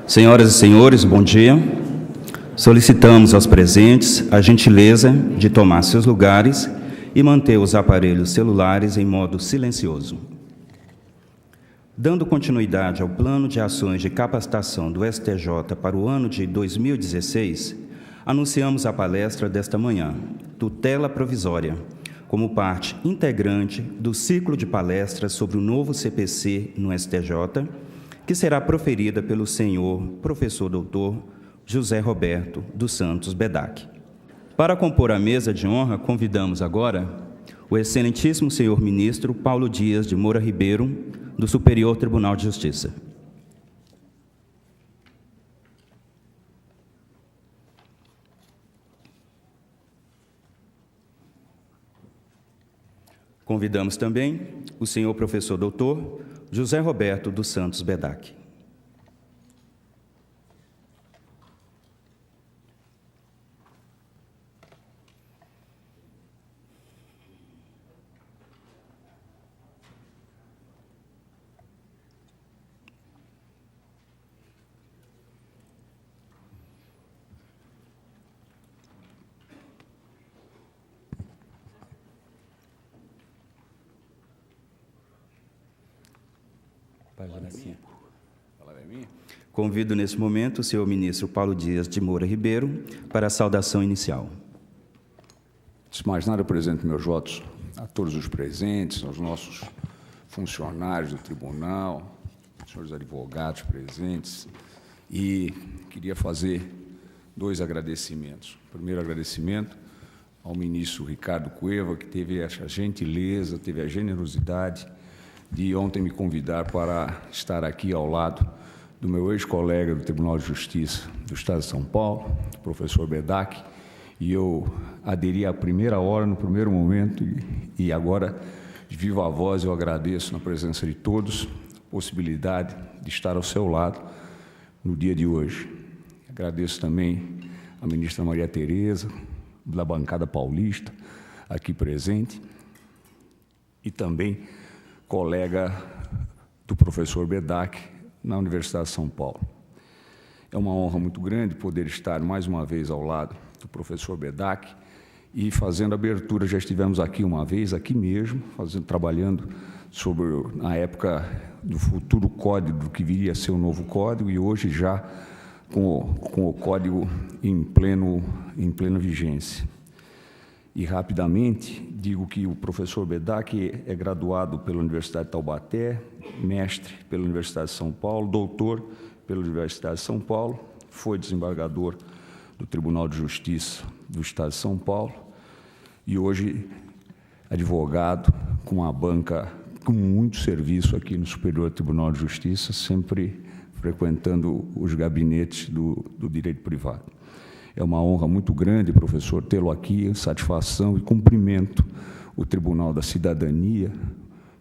Senhoras e senhores, bom dia. Solicitamos aos presentes a gentileza de tomar seus lugares e manter os aparelhos celulares em modo silencioso. Dando continuidade ao plano de ações de capacitação do STJ para o ano de 2016, anunciamos a palestra desta manhã, Tutela Provisória, como parte integrante do ciclo de palestras sobre o novo CPC no STJ, que será proferida pelo senhor professor doutor José Roberto dos Santos Bedak. Para compor a mesa de honra, convidamos agora o excelentíssimo senhor ministro Paulo Dias de Moura Ribeiro, do Superior Tribunal de Justiça. Convidamos também o senhor professor doutor José Roberto dos Santos Bedak. Convido nesse momento o senhor ministro Paulo Dias de Moura Ribeiro para a saudação inicial. Antes de mais nada, eu apresento meus votos a todos os presentes, aos nossos funcionários do tribunal, senhores advogados presentes, e queria fazer 2 agradecimentos. O primeiro agradecimento ao ministro Ricardo Cueva, que teve a gentileza, teve a generosidade de ontem me convidar para estar aqui ao lado do meu ex-colega do Tribunal de Justiça do Estado de São Paulo, o professor Bedak, e eu aderi à primeira hora, no primeiro momento, e agora, de viva voz, eu agradeço, na presença de todos, a possibilidade de estar ao seu lado no dia de hoje. Agradeço também a ministra Maria Tereza, da bancada paulista, aqui presente, e também colega do professor Bedak, na Universidade de São Paulo. É uma honra muito grande poder estar mais uma vez ao lado do professor Bedak e fazendo abertura. Já estivemos aqui uma vez, aqui mesmo, trabalhando sobre, na época, do futuro código, do que viria a ser o novo código, e hoje já com o código em plena vigência. E, rapidamente, digo que o professor Bedak é graduado pela Universidade de Taubaté, mestre pela Universidade de São Paulo, doutor pela Universidade de São Paulo, foi desembargador do Tribunal de Justiça do Estado de São Paulo e hoje advogado com uma banca com muito serviço aqui no Superior Tribunal de Justiça, sempre frequentando os gabinetes do direito privado. É uma honra muito grande, professor, tê-lo aqui, satisfação, e cumprimento o Tribunal da Cidadania,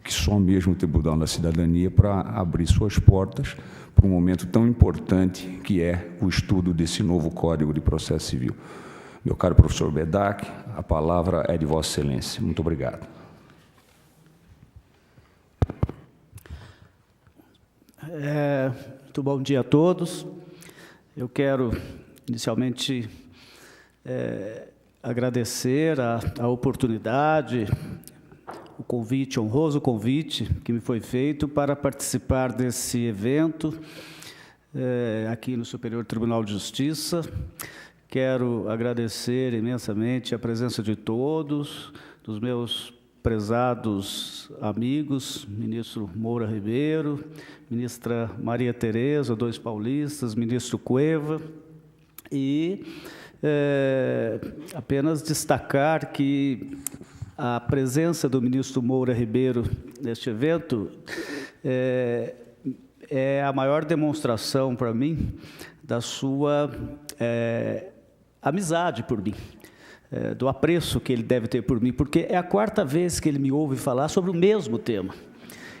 que só mesmo o Tribunal da Cidadania para abrir suas portas para um momento tão importante que é o estudo desse novo Código de Processo Civil. Meu caro professor Bedak, a palavra é de Vossa Excelência. Muito obrigado. Muito bom dia a todos. Eu quero inicialmente agradecer a oportunidade, o convite, honroso convite que me foi feito para participar desse evento aqui no Superior Tribunal de Justiça. Quero agradecer imensamente a presença de todos, dos meus prezados amigos, ministro Moura Ribeiro, ministra Maria Tereza, 2 paulistas, ministro Cueva, e apenas destacar que a presença do ministro Moura Ribeiro neste evento é a maior demonstração para mim da sua amizade por mim, do apreço que ele deve ter por mim, porque é a 4ª vez que ele me ouve falar sobre o mesmo tema.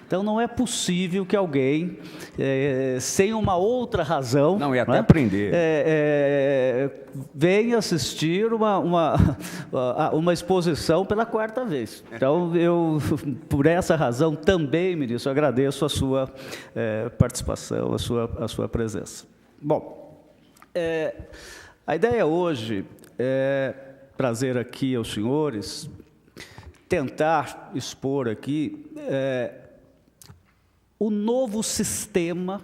Então, não é possível que alguém, sem uma outra razão... Não, é até aprender. Venha assistir uma exposição pela 4ª vez. Então, eu, por essa razão, também, ministro, agradeço a sua participação, a sua presença. Bom, a ideia hoje é trazer aqui aos senhores, tentar expor aqui o novo sistema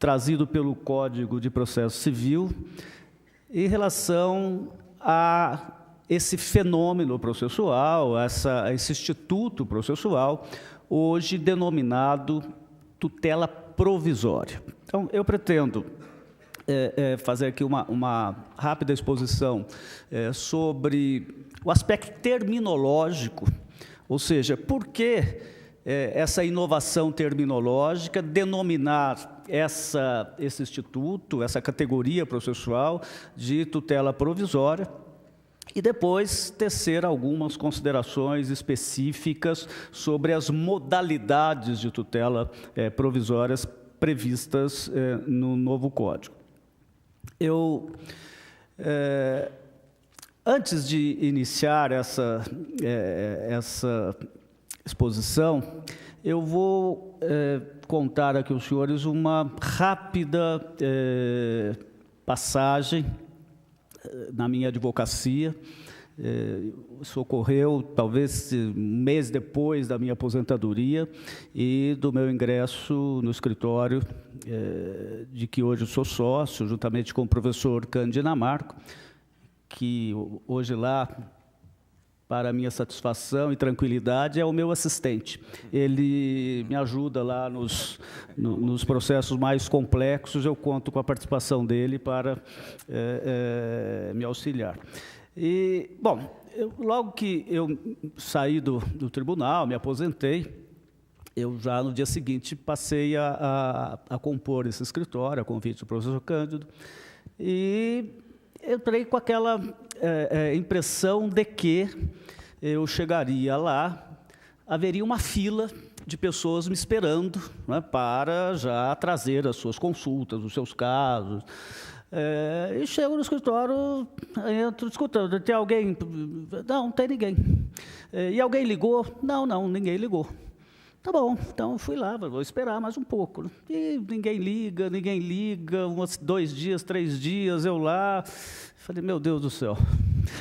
trazido pelo Código de Processo Civil em relação a esse fenômeno processual, esse instituto processual, hoje denominado tutela provisória. Então, eu pretendo fazer aqui uma rápida exposição sobre o aspecto terminológico, ou seja, por que essa inovação terminológica, denominar esse instituto, essa categoria processual de tutela provisória, e depois tecer algumas considerações específicas sobre as modalidades de tutela provisórias previstas no novo Código. Antes de iniciar essa exposição, eu vou contar aqui aos senhores uma rápida passagem na minha advocacia. Isso ocorreu talvez um mês depois da minha aposentadoria e do meu ingresso no escritório de que hoje eu sou sócio, juntamente com o professor Cândido Dinamarco, que hoje lá, para minha satisfação e tranquilidade, é o meu assistente. Ele me ajuda lá nos processos mais complexos, eu conto com a participação dele para me auxiliar. E, bom, logo que eu saí do tribunal, me aposentei, eu já no dia seguinte passei a compor esse escritório, a convite do professor Cândido, e entrei com aquela impressão de que eu chegaria lá, haveria uma fila de pessoas me esperando, né, para já trazer as suas consultas, os seus casos. E chego no escritório, entro escutando, tem alguém? Não, não tem ninguém. E alguém ligou? Não, ninguém ligou. Tá bom, então fui lá, vou esperar mais um pouco. E ninguém liga, uns 2 dias, 3 dias, eu lá. Falei, meu Deus do céu,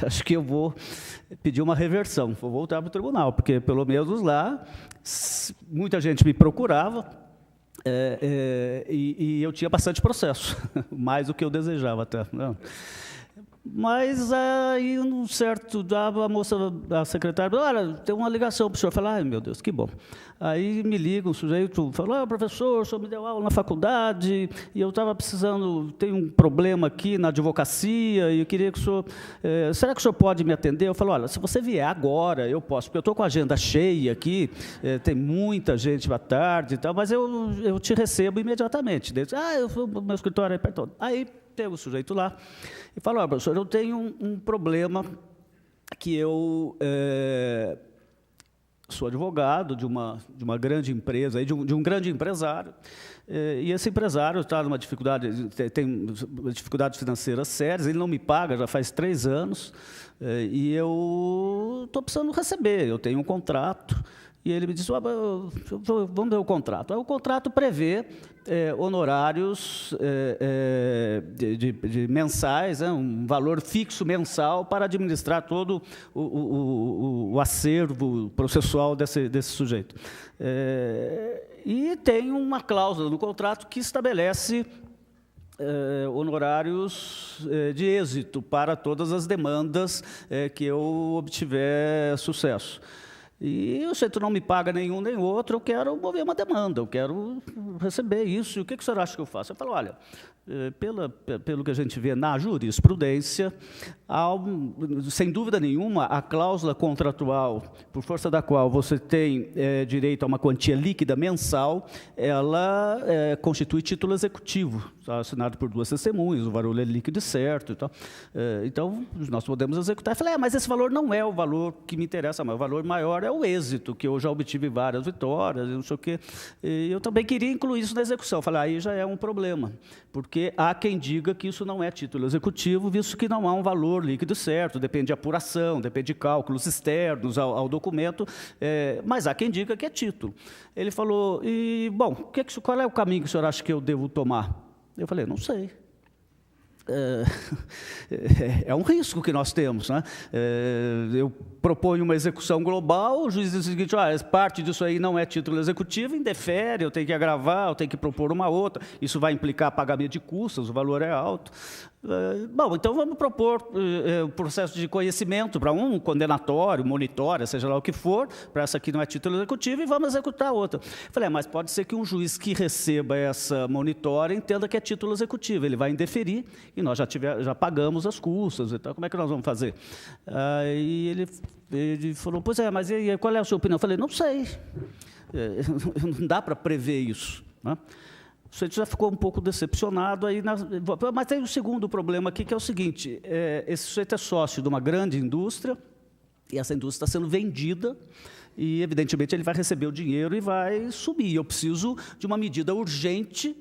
acho que eu vou pedir uma reversão, vou voltar para o tribunal, porque pelo menos lá muita gente me procurava e eu tinha bastante processo, mais do que eu desejava até. Não. Mas aí, um certo, a moça, a secretária, olha, tem uma ligação para o senhor. Eu falei, ai, meu Deus, que bom. Aí me liga um sujeito, falou, professor, o senhor me deu aula na faculdade e eu estava precisando, tem um problema aqui na advocacia e eu queria que o senhor, será que o senhor pode me atender? Eu falo, olha, se você vier agora, eu posso, porque eu estou com a agenda cheia aqui, tem muita gente à tarde e tal, mas eu te recebo imediatamente. Eu vou no meu escritório aí perto. Aí pego o sujeito lá e falo, olha, professor, eu tenho um problema que eu sou advogado de uma grande empresa, de um grande empresário, e esse empresário está numa dificuldade, tem dificuldades financeiras sérias, ele não me paga já faz 3 anos, e eu estou precisando receber, eu tenho um contrato. E ele me disse, vamos ver o contrato. Aí o contrato prevê honorários de mensais, um valor fixo mensal para administrar todo o acervo processual desse sujeito. E tem uma cláusula no contrato que estabelece honorários de êxito para todas as demandas que eu obtiver sucesso. E o centro não me paga nenhum nem outro, eu quero mover uma demanda, eu quero receber isso. E o que o senhor acha que eu faço? Eu falo, olha, pelo que a gente vê na jurisprudência, sem dúvida nenhuma, a cláusula contratual, por força da qual você tem direito a uma quantia líquida mensal, ela constitui título executivo, tá, assinado por 2 testemunhas, o valor é líquido e certo. Então, nós podemos executar. Eu falei, mas esse valor não é o valor que me interessa, mas o valor maior é o êxito, que eu já obtive várias vitórias, não sei o quê. E eu também queria incluir isso na execução. Eu falei, aí já é um problema, porque há quem diga que isso não é título executivo, visto que não há um valor líquido certo, depende de apuração, depende de cálculos externos ao documento, mas há quem diga que é título. Ele falou, bom, qual é o caminho que o senhor acha que eu devo tomar? Eu falei, não sei. É um risco que nós temos, né? Eu proponho uma execução global, o juiz diz o seguinte, parte disso aí não é título executivo, indefere, eu tenho que agravar, eu tenho que propor uma outra, isso vai implicar pagamento de custas, o valor é alto. Bom, então vamos propor o processo de conhecimento para um condenatório, monitória, seja lá o que for, para essa aqui não é título executivo, e vamos executar a outra. Falei, mas pode ser que um juiz que receba essa monitória entenda que é título executivo, ele vai indeferir, e nós já pagamos as custas, então como é que nós vamos fazer? Aí ele falou, pois é, mas e qual é a sua opinião? Eu falei, não sei, não dá para prever isso, né? O sujeito já ficou um pouco decepcionado, mas tem um segundo problema aqui, que é o seguinte, esse sujeito é sócio de uma grande indústria, e essa indústria está sendo vendida, e, evidentemente, ele vai receber o dinheiro e vai sumir. Eu preciso de uma medida urgente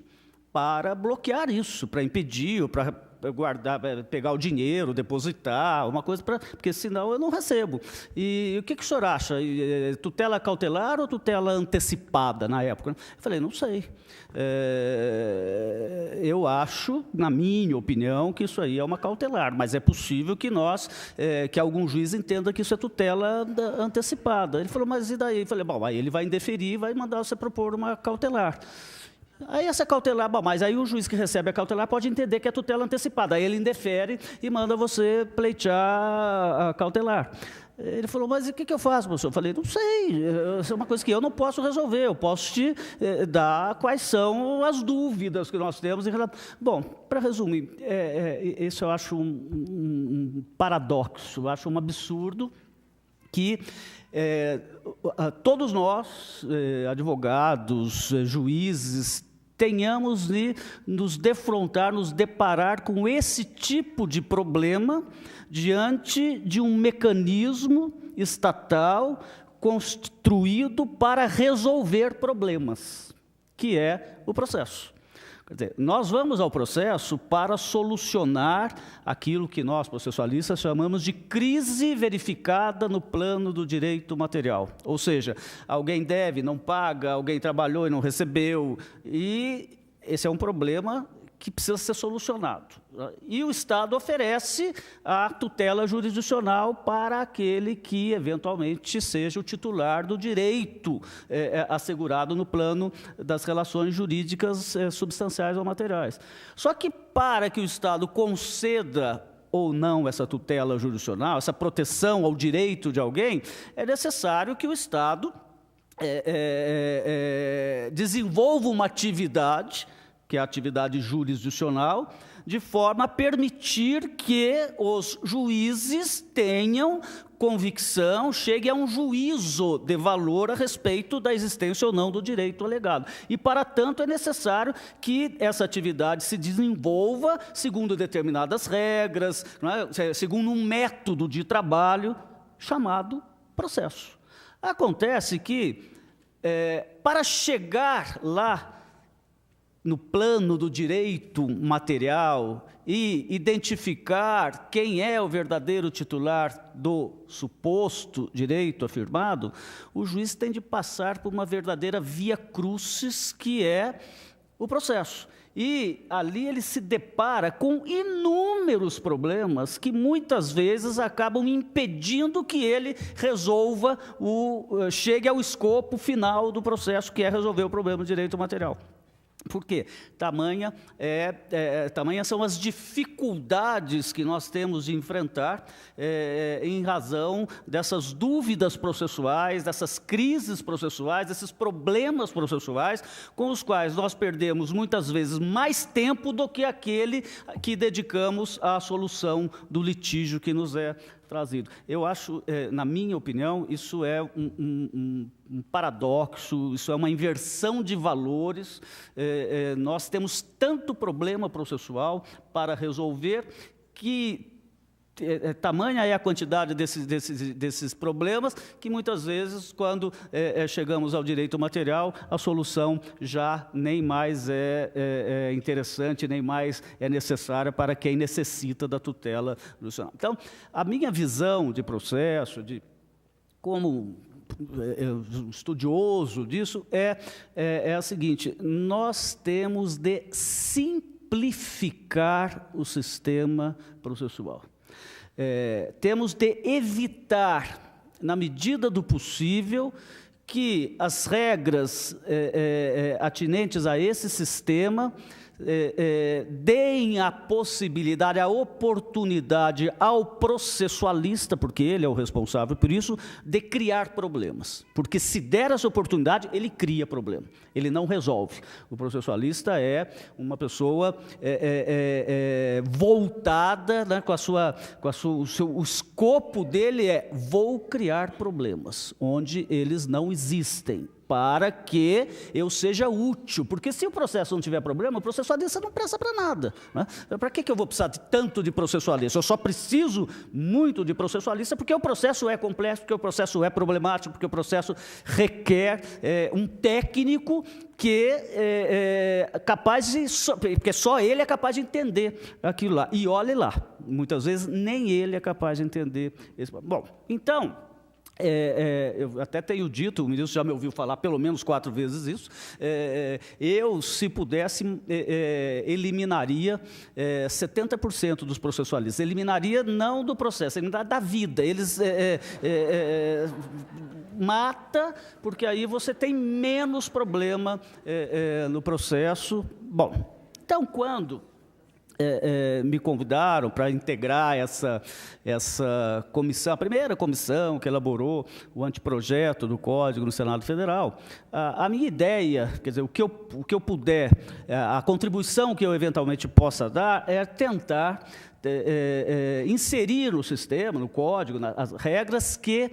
para bloquear isso, para impedir, ou para guardar, pegar o dinheiro, depositar, uma coisa, porque senão eu não recebo. E o que o senhor acha? Tutela cautelar ou tutela antecipada na época? Eu falei, não sei. Eu acho, na minha opinião, que isso aí é uma cautelar, mas é possível que algum juiz entenda que isso é tutela antecipada. Ele falou, mas e daí? Eu falei, bom, aí ele vai indeferir e vai mandar você propor uma cautelar. Aí essa cautelar, bom, mas aí o juiz que recebe a cautelar pode entender que é tutela antecipada, aí ele indefere e manda você pleitear a cautelar. Ele falou, mas o que eu faço, professor? Eu falei, não sei, isso é uma coisa que eu não posso resolver, eu posso te dar quais são as dúvidas que nós temos em relação... Bom, para resumir, isso eu acho um paradoxo, eu acho um absurdo que todos nós, advogados, juízes, tenhamos de nos defrontar, nos deparar com esse tipo de problema diante de um mecanismo estatal construído para resolver problemas, que é o processo. Quer dizer, nós vamos ao processo para solucionar aquilo que nós, processualistas, chamamos de crise verificada no plano do direito material. Ou seja, alguém deve, não paga, alguém trabalhou e não recebeu, e esse é um problema que precisa ser solucionado. E o Estado oferece a tutela jurisdicional para aquele que, eventualmente, seja o titular do direito assegurado no plano das relações jurídicas substanciais ou materiais. Só que, para que o Estado conceda ou não essa tutela jurisdicional, essa proteção ao direito de alguém, é necessário que o Estado desenvolva uma atividade, que é a atividade jurisdicional, de forma a permitir que os juízes tenham convicção, cheguem a um juízo de valor a respeito da existência ou não do direito alegado. E, para tanto, é necessário que essa atividade se desenvolva segundo determinadas regras, não é? Segundo um método de trabalho chamado processo. Acontece que, para chegar lá, no plano do direito material e identificar quem é o verdadeiro titular do suposto direito afirmado, o juiz tem de passar por uma verdadeira via crucis, que é o processo. E ali ele se depara com inúmeros problemas que muitas vezes acabam impedindo que ele resolva, chegue ao escopo final do processo, que é resolver o problema do direito material. Por quê? Tamanhas são as dificuldades que nós temos de enfrentar em razão dessas dúvidas processuais, dessas crises processuais, desses problemas processuais, com os quais nós perdemos muitas vezes mais tempo do que aquele que dedicamos à solução do litígio que nos é trazido. Eu acho, na minha opinião, isso é um paradoxo, isso é uma inversão de valores. Nós temos tanto problema processual para resolver que tamanha é a quantidade desses problemas que, muitas vezes, quando chegamos ao direito material, a solução já nem mais é interessante, nem mais é necessária para quem necessita da tutela jurisdicional. Então, a minha visão de processo, como estudioso disso, é a seguinte: nós temos de simplificar simplificar o sistema processual. Temos de evitar, na medida do possível, que as regras atinentes a esse sistema deem a possibilidade, a oportunidade ao processualista, porque ele é o responsável por isso, de criar problemas. Porque se der essa oportunidade, ele cria problema, ele não resolve. O processualista é uma pessoa voltada, né, o escopo dele é: vou criar problemas onde eles não existem, para que eu seja útil. Porque se o processo não tiver problema, o processualista não presta para nada, né? Para que eu vou precisar tanto de processualista? Eu só preciso muito de processualista porque o processo é complexo, porque o processo é problemático, porque o processo requer um técnico que é capaz de... Porque só ele é capaz de entender aquilo lá. E olhe lá, muitas vezes nem ele é capaz de entender esse... Bom, então... eu até tenho dito, o ministro já me ouviu falar pelo menos 4 vezes isso, eu, se pudesse, eliminaria 70% dos processualistas. Eliminaria não do processo, eliminaria da vida. Eles mata, porque aí você tem menos problema no processo. Bom, então, quando... me convidaram para integrar essa comissão, a primeira comissão que elaborou o anteprojeto do Código no Senado Federal. A minha ideia, quer dizer, o que eu puder, a contribuição que eu eventualmente possa dar é tentar inserir no sistema, no Código, as regras que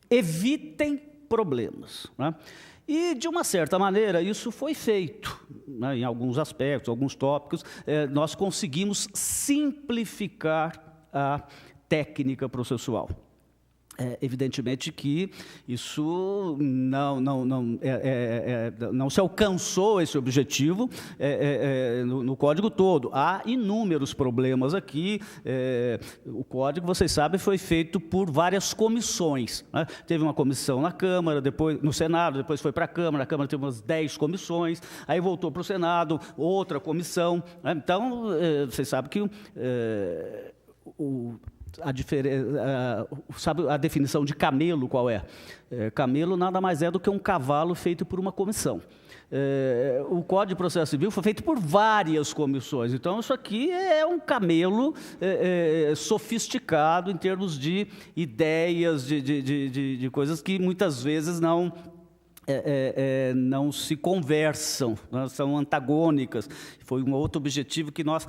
evitem problemas, né? E, de uma certa maneira, isso foi feito, né, em alguns aspectos, alguns tópicos. Nós conseguimos simplificar a técnica processual. Evidentemente que isso não se alcançou esse objetivo no Código todo. Há inúmeros problemas aqui. O Código, vocês sabem, foi feito por várias comissões, né? Teve uma comissão na Câmara, depois no Senado, depois foi para a Câmara teve umas 10 comissões, aí voltou para o Senado, outra comissão, né? Então, vocês sabem que sabe a definição de camelo qual é? Camelo nada mais é do que um cavalo feito por uma comissão. O Código de Processo Civil foi feito por várias comissões. Então, isso aqui é um camelo sofisticado em termos de ideias, de coisas que muitas vezes não se conversam, né? São antagônicas. Foi um outro objetivo que nós,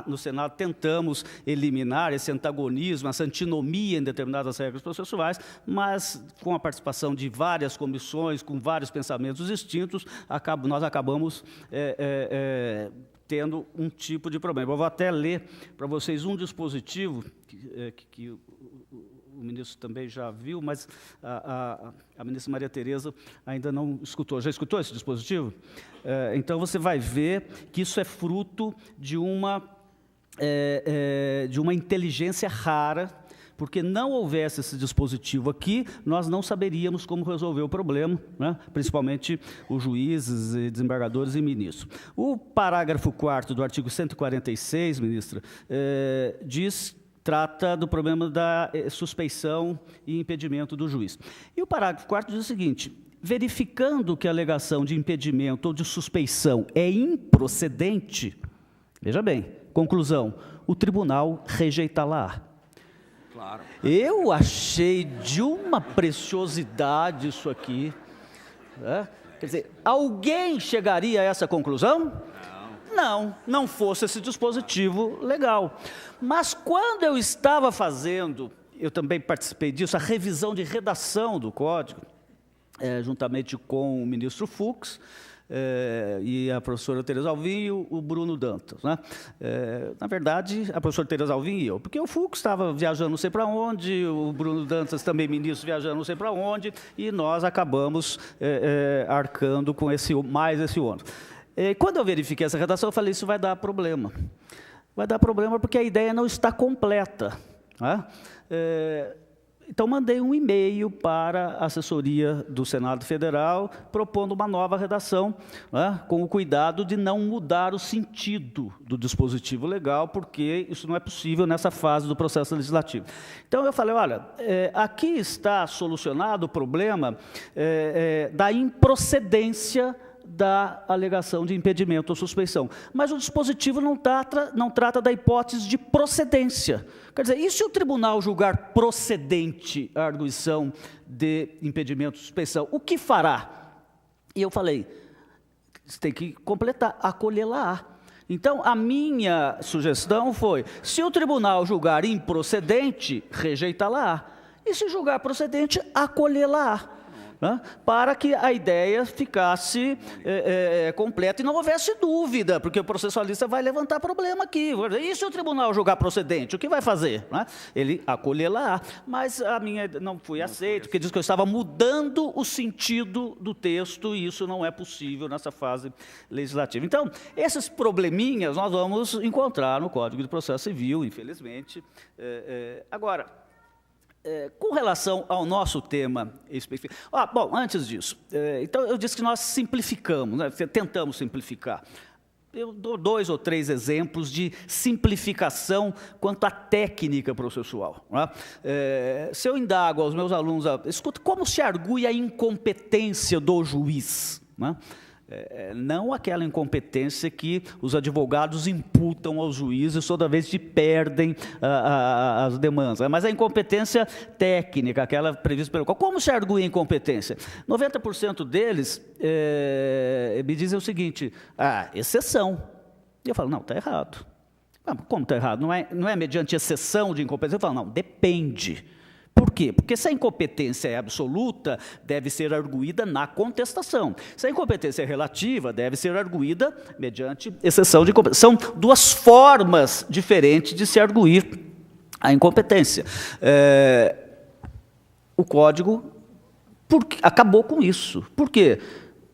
no Senado, tentamos eliminar, esse antagonismo, essa antinomia em determinadas regras processuais, mas com a participação de várias comissões, com vários pensamentos distintos, nós acabamos tendo um tipo de problema. Eu vou até ler para vocês um dispositivo que o ministro também já viu, mas a ministra Maria Tereza ainda não escutou. Já escutou esse dispositivo? Então, você vai ver que isso é fruto de uma inteligência rara, porque não houvesse esse dispositivo aqui, nós não saberíamos como resolver o problema, né? Principalmente os juízes, e desembargadores e ministros. O parágrafo 4º do artigo 146, ministra, trata do problema da suspeição e impedimento do juiz. E o parágrafo 4º diz o seguinte: verificando que a alegação de impedimento ou de suspeição é improcedente, veja bem, conclusão, o tribunal rejeitá-la. Claro. Eu achei de uma preciosidade isso aqui, né? Quer dizer, alguém chegaria a essa conclusão? Não fosse esse dispositivo legal. Mas quando eu estava fazendo, eu também participei disso, a revisão de redação do Código, juntamente com o ministro Fux, e a professora Tereza Alvim e o Bruno Dantas, né? Na verdade, a professora Tereza Alvim e eu, porque o Fux estava viajando não sei para onde, o Bruno Dantas também ministro viajando não sei para onde, e nós acabamos arcando com mais esse ônus. Quando eu verifiquei essa redação, eu falei, isso vai dar problema. Vai dar problema porque a ideia não está completa, né? Então, mandei um e-mail para a assessoria do Senado Federal, propondo uma nova redação, né, com o cuidado de não mudar o sentido do dispositivo legal, porque isso não é possível nessa fase do processo legislativo. Então, eu falei, olha, aqui está solucionado o problema da improcedência da alegação de impedimento ou suspeição. Mas o dispositivo não trata da hipótese de procedência. Quer dizer, e se o tribunal julgar procedente a arguição de impedimento ou suspeição, o que fará? E eu falei, você tem que completar, acolhê-la-á. Então, a minha sugestão foi, se o tribunal julgar improcedente, rejeitá-la-á. E se julgar procedente, acolhê-la-á. Né? Para que a ideia ficasse completa e não houvesse dúvida, porque o processualista vai levantar problema aqui. E se o tribunal julgar procedente, o que vai fazer? Né? Ele acolhê-la, mas a minha não foi aceita, porque diz que eu estava mudando o sentido do texto, e isso não é possível nessa fase legislativa. Então, esses probleminhas nós vamos encontrar no Código de Processo Civil, infelizmente. Agora, com relação ao nosso tema específico... bom, antes disso, então eu disse que nós simplificamos, né, tentamos simplificar. Eu dou 2 ou 3 exemplos de simplificação quanto à técnica processual. Né? Se eu indago aos meus alunos, escuta, como se argui a incompetência do juiz? Né? Não aquela incompetência que os advogados imputam aos juízes toda vez que perdem as demandas, mas a incompetência técnica, aquela prevista pelo Código. Como se argui a incompetência? 90% deles me dizem o seguinte, exceção. E eu falo, não, está errado. Como está errado? Não é mediante exceção de incompetência? Eu falo, não, depende. Por quê? Porque se a incompetência é absoluta, deve ser arguída na contestação. Se a incompetência é relativa, deve ser arguída mediante exceção de incompetência. São 2 formas diferentes de se arguir a incompetência. O Código acabou com isso. Por quê?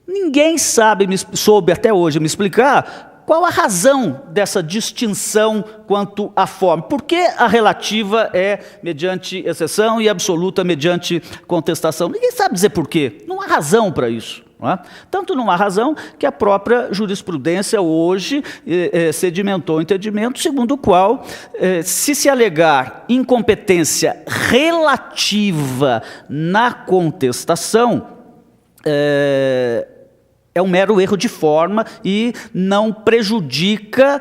Ninguém soube até hoje me explicar qual a razão dessa distinção quanto à forma. Por que a relativa é mediante exceção e a absoluta mediante contestação? Ninguém sabe dizer por quê. Não há razão para isso. Não é? Tanto não há razão que a própria jurisprudência hoje sedimentou o entendimento segundo o qual, se alegar incompetência relativa na contestação, é um mero erro de forma e não prejudica,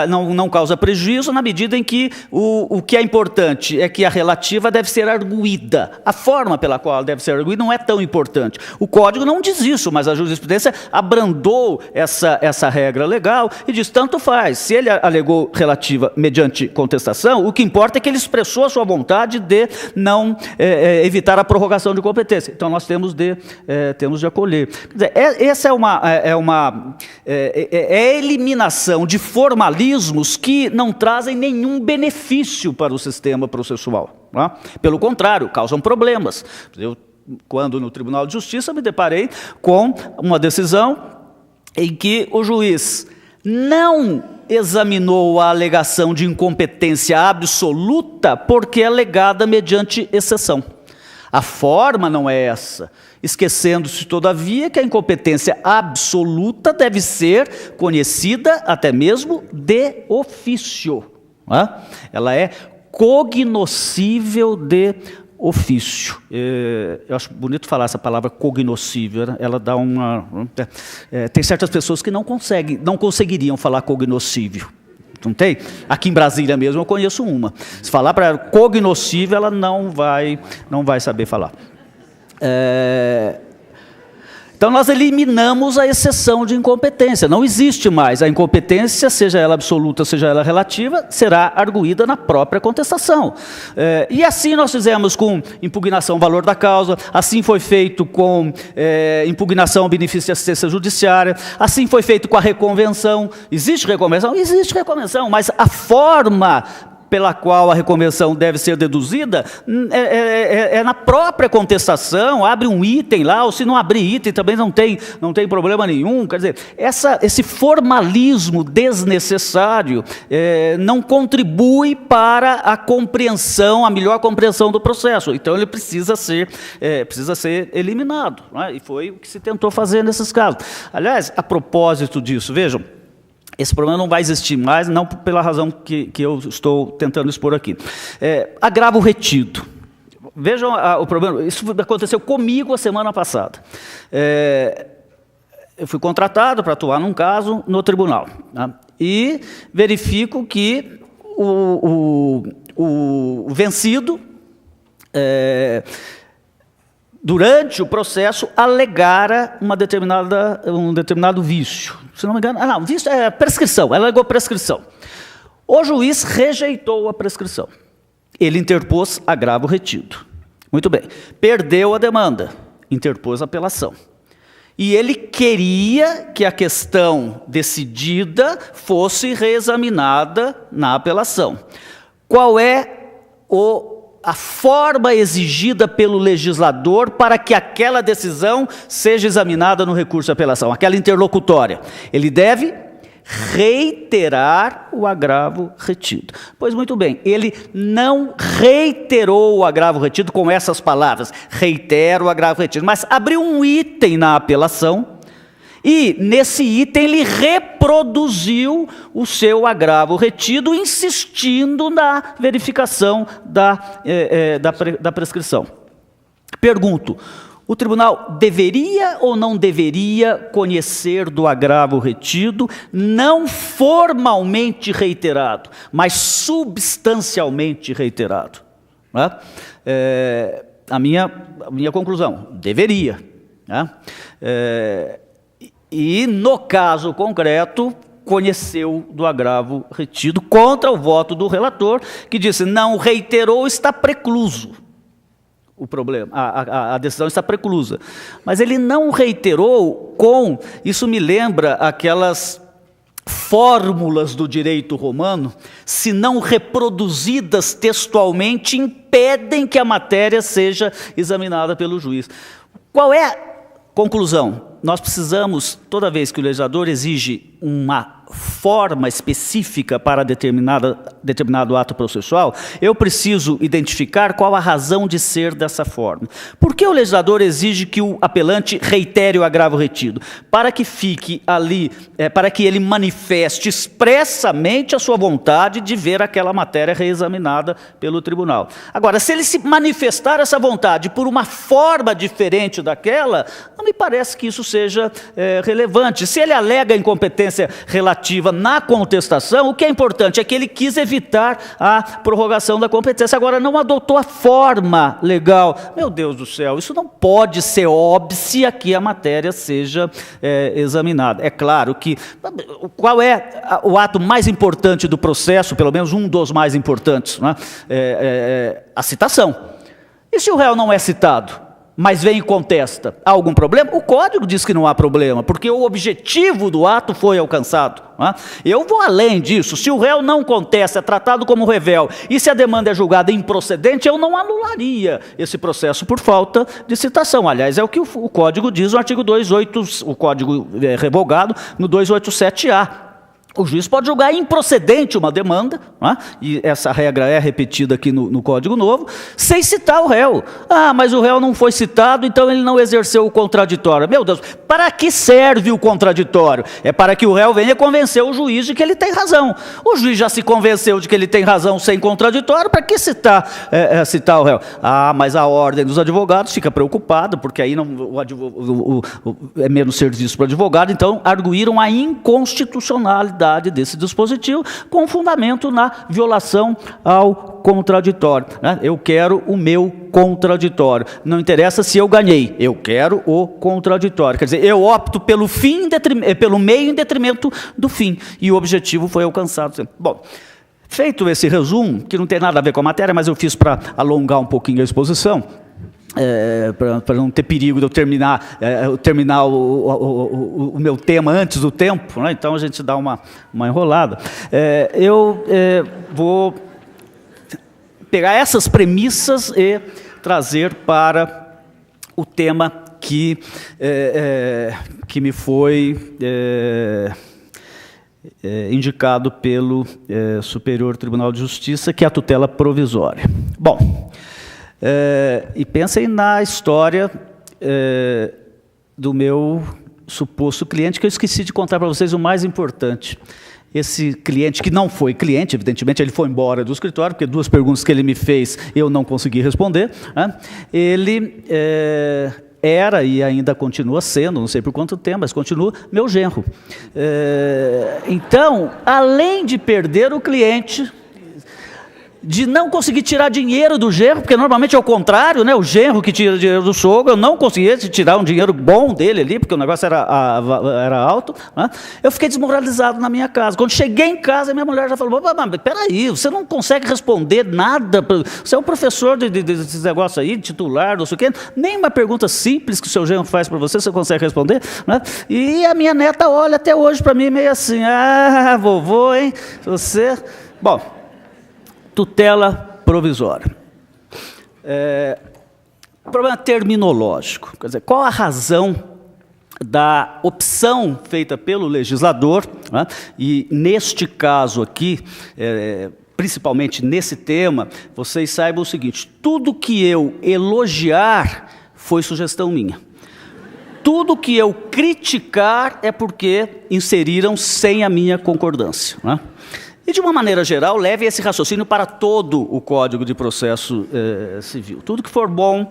não causa prejuízo na medida em que o que é importante é que a relativa deve ser arguída. A forma pela qual ela deve ser arguída não é tão importante. O Código não diz isso, mas a jurisprudência abrandou essa regra legal e diz, tanto faz. Se ele alegou relativa mediante contestação, o que importa é que ele expressou a sua vontade de não evitar a prorrogação de competência. Então, nós temos de acolher. Quer dizer, essa é a eliminação de formalismos que não trazem nenhum benefício para o sistema processual. Né? Pelo contrário, causam problemas. Quando no Tribunal de Justiça me deparei com uma decisão em que o juiz não examinou a alegação de incompetência absoluta porque é alegada mediante exceção. A forma não é essa, esquecendo-se, todavia, que a incompetência absoluta deve ser conhecida até mesmo de ofício. Né? Ela é cognoscível de ofício. Eu acho bonito falar essa palavra cognoscível, né? Ela dá uma... tem certas pessoas que não conseguiriam falar cognoscível. Não tem? Aqui em Brasília mesmo eu conheço uma. Se falar para ela cognoscível, ela não vai saber falar. Então, nós eliminamos a exceção de incompetência. Não existe mais. A incompetência, seja ela absoluta, seja ela relativa, será arguída na própria contestação. E assim nós fizemos com impugnação valor da causa, assim foi feito com impugnação benefício de assistência judiciária, assim foi feito com a reconvenção. Existe reconvenção? Existe reconvenção, mas a forma pela qual a reconvenção deve ser deduzida é na própria contestação, abre um item lá, ou se não abrir item também não tem problema nenhum. Quer dizer, esse formalismo desnecessário não contribui para a compreensão, a melhor compreensão do processo. Então ele precisa ser eliminado, né? E foi o que se tentou fazer nesses casos. Aliás, a propósito disso, vejam, esse problema não vai existir mais, não pela razão que eu estou tentando expor aqui. Agravo retido. Vejam o problema, isso aconteceu comigo a semana passada. Eu fui contratado para atuar num caso no tribunal, né? E verifico que o vencido, durante o processo, alegara um determinado vício. Se não me engano, vício é prescrição, ela alegou prescrição. O juiz rejeitou a prescrição. Ele interpôs agravo retido. Muito bem. Perdeu a demanda, interpôs apelação. E ele queria que a questão decidida fosse reexaminada na apelação. Qual é a forma exigida pelo legislador para que aquela decisão seja examinada no recurso de apelação, aquela interlocutória? Ele deve reiterar o agravo retido. Pois muito bem, ele não reiterou o agravo retido com essas palavras, reitero o agravo retido, mas abriu um item na apelação e nesse item ele reproduziu o seu agravo retido, insistindo na verificação da prescrição. Pergunto, o tribunal deveria ou não deveria conhecer do agravo retido, não formalmente reiterado, mas substancialmente reiterado? Né? A minha conclusão, deveria. Né? E, no caso concreto, conheceu do agravo retido contra o voto do relator, que disse, não reiterou, está precluso. O problema, a decisão está preclusa. Mas ele não reiterou isso me lembra aquelas fórmulas do direito romano, se não reproduzidas textualmente, impedem que a matéria seja examinada pelo juiz. Qual é a conclusão? Nós precisamos, toda vez que o legislador exige uma forma específica para determinado ato processual, eu preciso identificar qual a razão de ser dessa forma. Por que o legislador exige que o apelante reitere o agravo retido? Para que fique ali, para que ele manifeste expressamente a sua vontade de ver aquela matéria reexaminada pelo tribunal. Agora, se ele se manifestar essa vontade por uma forma diferente daquela, não me parece que isso seja relevante. Se ele alega incompetência relativa na contestação, o que é importante é que ele quis evitar a prorrogação da competência. Agora, não adotou a forma legal. Meu Deus do céu, isso não pode ser óbice a que a matéria seja examinada. É claro que... Qual é o ato mais importante do processo, pelo menos um dos mais importantes, né? A citação. E se o réu não é citado, mas vem e contesta, há algum problema? O Código diz que não há problema, porque o objetivo do ato foi alcançado. Né? Eu vou além disso, se o réu não contesta, é tratado como revel, e se a demanda é julgada improcedente, eu não anularia esse processo por falta de citação. Aliás, é o que o Código diz no artigo 28, o Código revogado no 287-A. O juiz pode julgar improcedente uma demanda, né? E essa regra é repetida aqui no Código Novo, sem citar o réu. Mas o réu não foi citado, então ele não exerceu o contraditório. Meu Deus, para que serve o contraditório? É para que o réu venha convencer o juiz de que ele tem razão. O juiz já se convenceu de que ele tem razão sem contraditório, para que citar o réu? Mas a ordem dos advogados fica preocupada, porque aí é menos serviço para o advogado, então arguíram a inconstitucionalidade desse dispositivo com fundamento na violação ao contraditório. Né? Eu quero o meu contraditório. Não interessa se eu ganhei, eu quero o contraditório. Quer dizer, eu opto pelo meio em detrimento do fim. E o objetivo foi alcançado. Bom, feito esse resumo, que não tem nada a ver com a matéria, mas eu fiz para alongar um pouquinho a exposição, para não ter perigo de eu terminar o meu tema antes do tempo, né? Então a gente dá uma enrolada. Eu vou pegar essas premissas e trazer para o tema que me foi indicado pelo Superior Tribunal de Justiça, que é a tutela provisória. Bom, e pensem na história do meu suposto cliente, que eu esqueci de contar para vocês o mais importante. Esse cliente, que não foi cliente, evidentemente, ele foi embora do escritório, porque 2 perguntas que ele me fez eu não consegui responder, né? Ele era e ainda continua sendo, não sei por quanto tempo, mas continua meu genro. Então, além de perder o cliente, de não conseguir tirar dinheiro do genro, porque normalmente é o contrário, né? O genro que tira dinheiro do sogro, eu não conseguia tirar um dinheiro bom dele ali, porque o negócio era alto, né? Eu fiquei desmoralizado na minha casa. Quando cheguei em casa, minha mulher já falou: mas peraí, você não consegue responder nada, você é o professor desses negócios aí, titular, não sei o quê, nem uma pergunta simples que o seu genro faz para você consegue responder, né? E a minha neta olha até hoje para mim meio assim: vovô, hein, você... Bom, tutela provisória. Problema terminológico. Quer dizer, qual a razão da opção feita pelo legislador, né? E neste caso aqui, principalmente nesse tema, vocês saibam o seguinte: tudo que eu elogiar foi sugestão minha. Tudo que eu criticar é porque inseriram sem a minha concordância, né? E, de uma maneira geral, leve esse raciocínio para todo o Código de Processo Civil. Tudo que for bom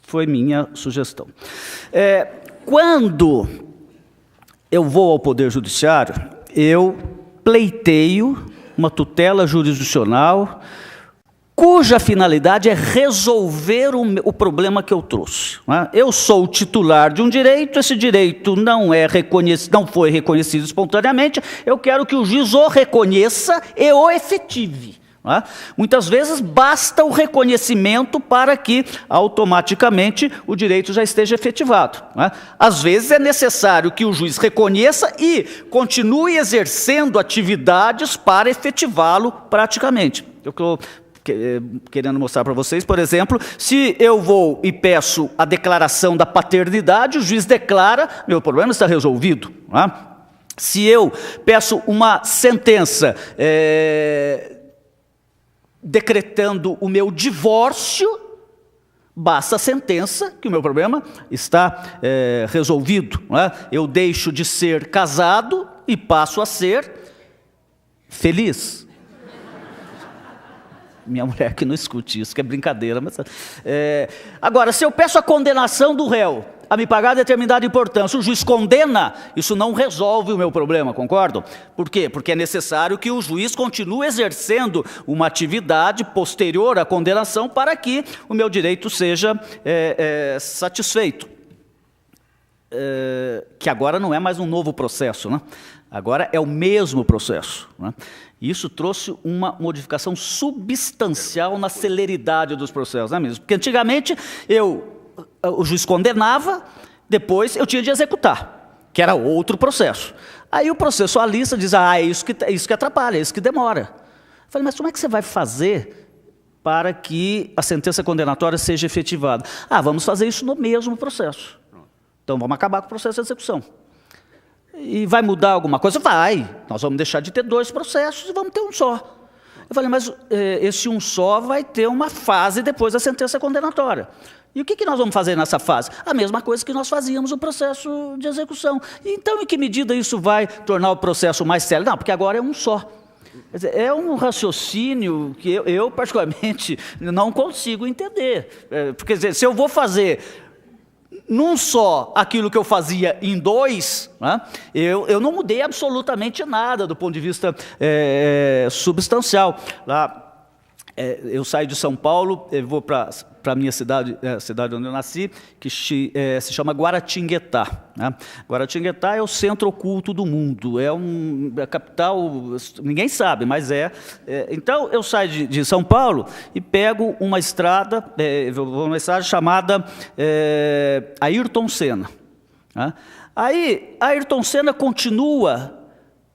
foi minha sugestão. Quando eu vou ao Poder Judiciário, eu pleiteio uma tutela jurisdicional cuja finalidade é resolver o problema que eu trouxe, né? Eu sou o titular de um direito, esse direito não foi reconhecido espontaneamente, eu quero que o juiz o reconheça e o efetive, né? Muitas vezes basta o reconhecimento para que automaticamente o direito já esteja efetivado, né? Às vezes é necessário que o juiz reconheça e continue exercendo atividades para efetivá-lo praticamente. Eu estou querendo mostrar para vocês, por exemplo, se eu vou e peço a declaração da paternidade, o juiz declara, meu problema está resolvido, né? Se eu peço uma sentença decretando o meu divórcio, basta a sentença que o meu problema está resolvido, né? Eu deixo de ser casado e passo a ser feliz. Minha mulher que não escute isso, que é brincadeira. Mas, agora, se eu peço a condenação do réu a me pagar determinada importância, o juiz condena, isso não resolve o meu problema, concordam? Por quê? Porque é necessário que o juiz continue exercendo uma atividade posterior à condenação para que o meu direito seja satisfeito. Que agora não é mais um novo processo, né? Agora é o mesmo processo, né? Isso trouxe uma modificação substancial na celeridade dos processos, não é mesmo? Porque antigamente o juiz condenava, depois eu tinha de executar, que era outro processo. Aí o processualista diz: é isso que atrapalha, é isso que demora. Eu falei: mas como é que você vai fazer para que a sentença condenatória seja efetivada? Vamos fazer isso no mesmo processo. Então vamos acabar com o processo de execução. E vai mudar alguma coisa? Vai. Nós vamos deixar de ter 2 processos e vamos ter um só. Eu falei: mas esse um só vai ter uma fase depois da sentença condenatória. E o que nós vamos fazer nessa fase? A mesma coisa que nós fazíamos no processo de execução. Então, em que medida isso vai tornar o processo mais célere? Não, porque agora é um só. Quer dizer, é um raciocínio que eu particularmente, não consigo entender. Porque, quer dizer, se eu vou fazer num só aquilo que eu fazia em 2, né, eu não mudei absolutamente nada do ponto de vista substancial. Lá, eu saio de São Paulo, eu vou para a minha cidade, a cidade onde eu nasci, que se chama Guaratinguetá, né? Guaratinguetá é o centro oculto do mundo, é a capital, ninguém sabe, mas então eu saio de São Paulo e pego uma estrada, uma estrada chamada Ayrton Senna, né? Aí Ayrton Senna continua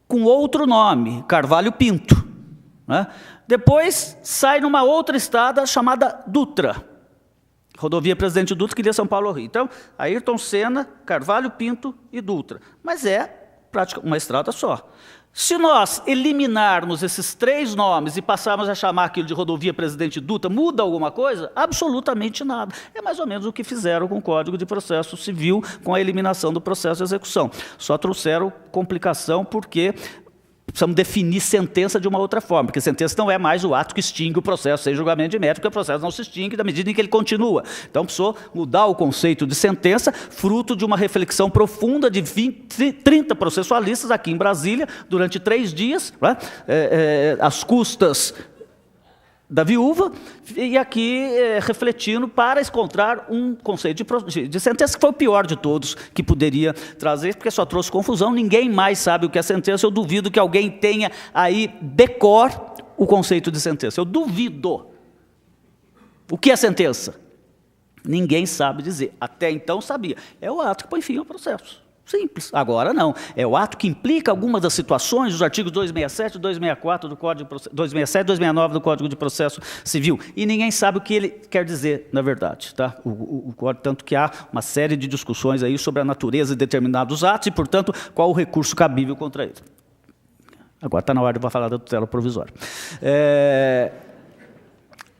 com outro nome, Carvalho Pinto, né? Depois sai numa outra estrada chamada Dutra. Rodovia Presidente Dutra, que liga São Paulo ao Rio. Então, Ayrton Senna, Carvalho Pinto e Dutra. Mas é praticamente uma estrada só. Se nós eliminarmos esses 3 nomes e passarmos a chamar aquilo de Rodovia Presidente Dutra, muda alguma coisa? Absolutamente nada. É mais ou menos o que fizeram com o Código de Processo Civil, com a eliminação do processo de execução. Só trouxeram complicação porque precisamos definir sentença de uma outra forma, porque sentença não é mais o ato que extingue o processo sem julgamento de mérito, porque o processo não se extingue da medida em que ele continua. Então, precisou mudar o conceito de sentença, fruto de uma reflexão profunda de 30 processualistas aqui em Brasília, durante 3 dias, né? Às custas da viúva, e aqui refletindo para encontrar um conceito de sentença que foi o pior de todos que poderia trazer, porque só trouxe confusão, ninguém mais sabe o que é sentença, eu duvido que alguém tenha aí decor o conceito de sentença, eu duvido. O que é sentença? Ninguém sabe dizer, até então sabia, é o ato que põe fim ao processo. Simples. Agora não. É o ato que implica algumas das situações dos artigos 267 e 264 do Código de Processo, 267 e 269 do Código de Processo Civil. E ninguém sabe o que ele quer dizer, na verdade. Tá? Tanto que há uma série de discussões aí sobre a natureza de determinados atos e, portanto, qual o recurso cabível contra ele. Agora está na hora de falar da tutela provisória.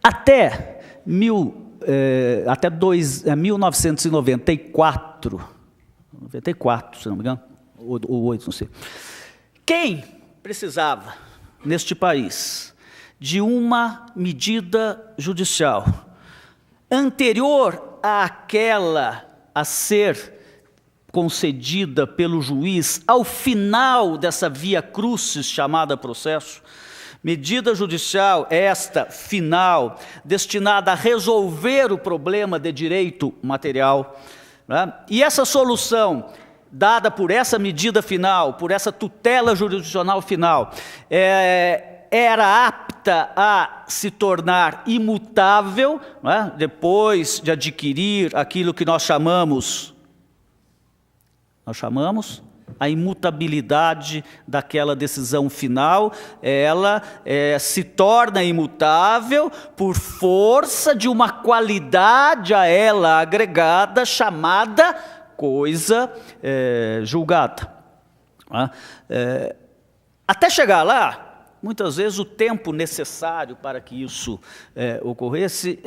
Até 1994... 94, se não me engano, ou 8, não sei. Quem precisava, neste país, de uma medida judicial anterior àquela a ser concedida pelo juiz ao final dessa via crucis chamada processo, medida judicial esta final, destinada a resolver o problema de direito material, né? E essa solução, dada por essa medida final, por essa tutela jurisdicional final, era apta a se tornar imutável, né? Depois de adquirir aquilo que nós chamamos a imutabilidade daquela decisão final, ela se torna imutável por força de uma qualidade a ela agregada chamada coisa julgada. Até chegar lá, muitas vezes o tempo necessário para que isso ocorresse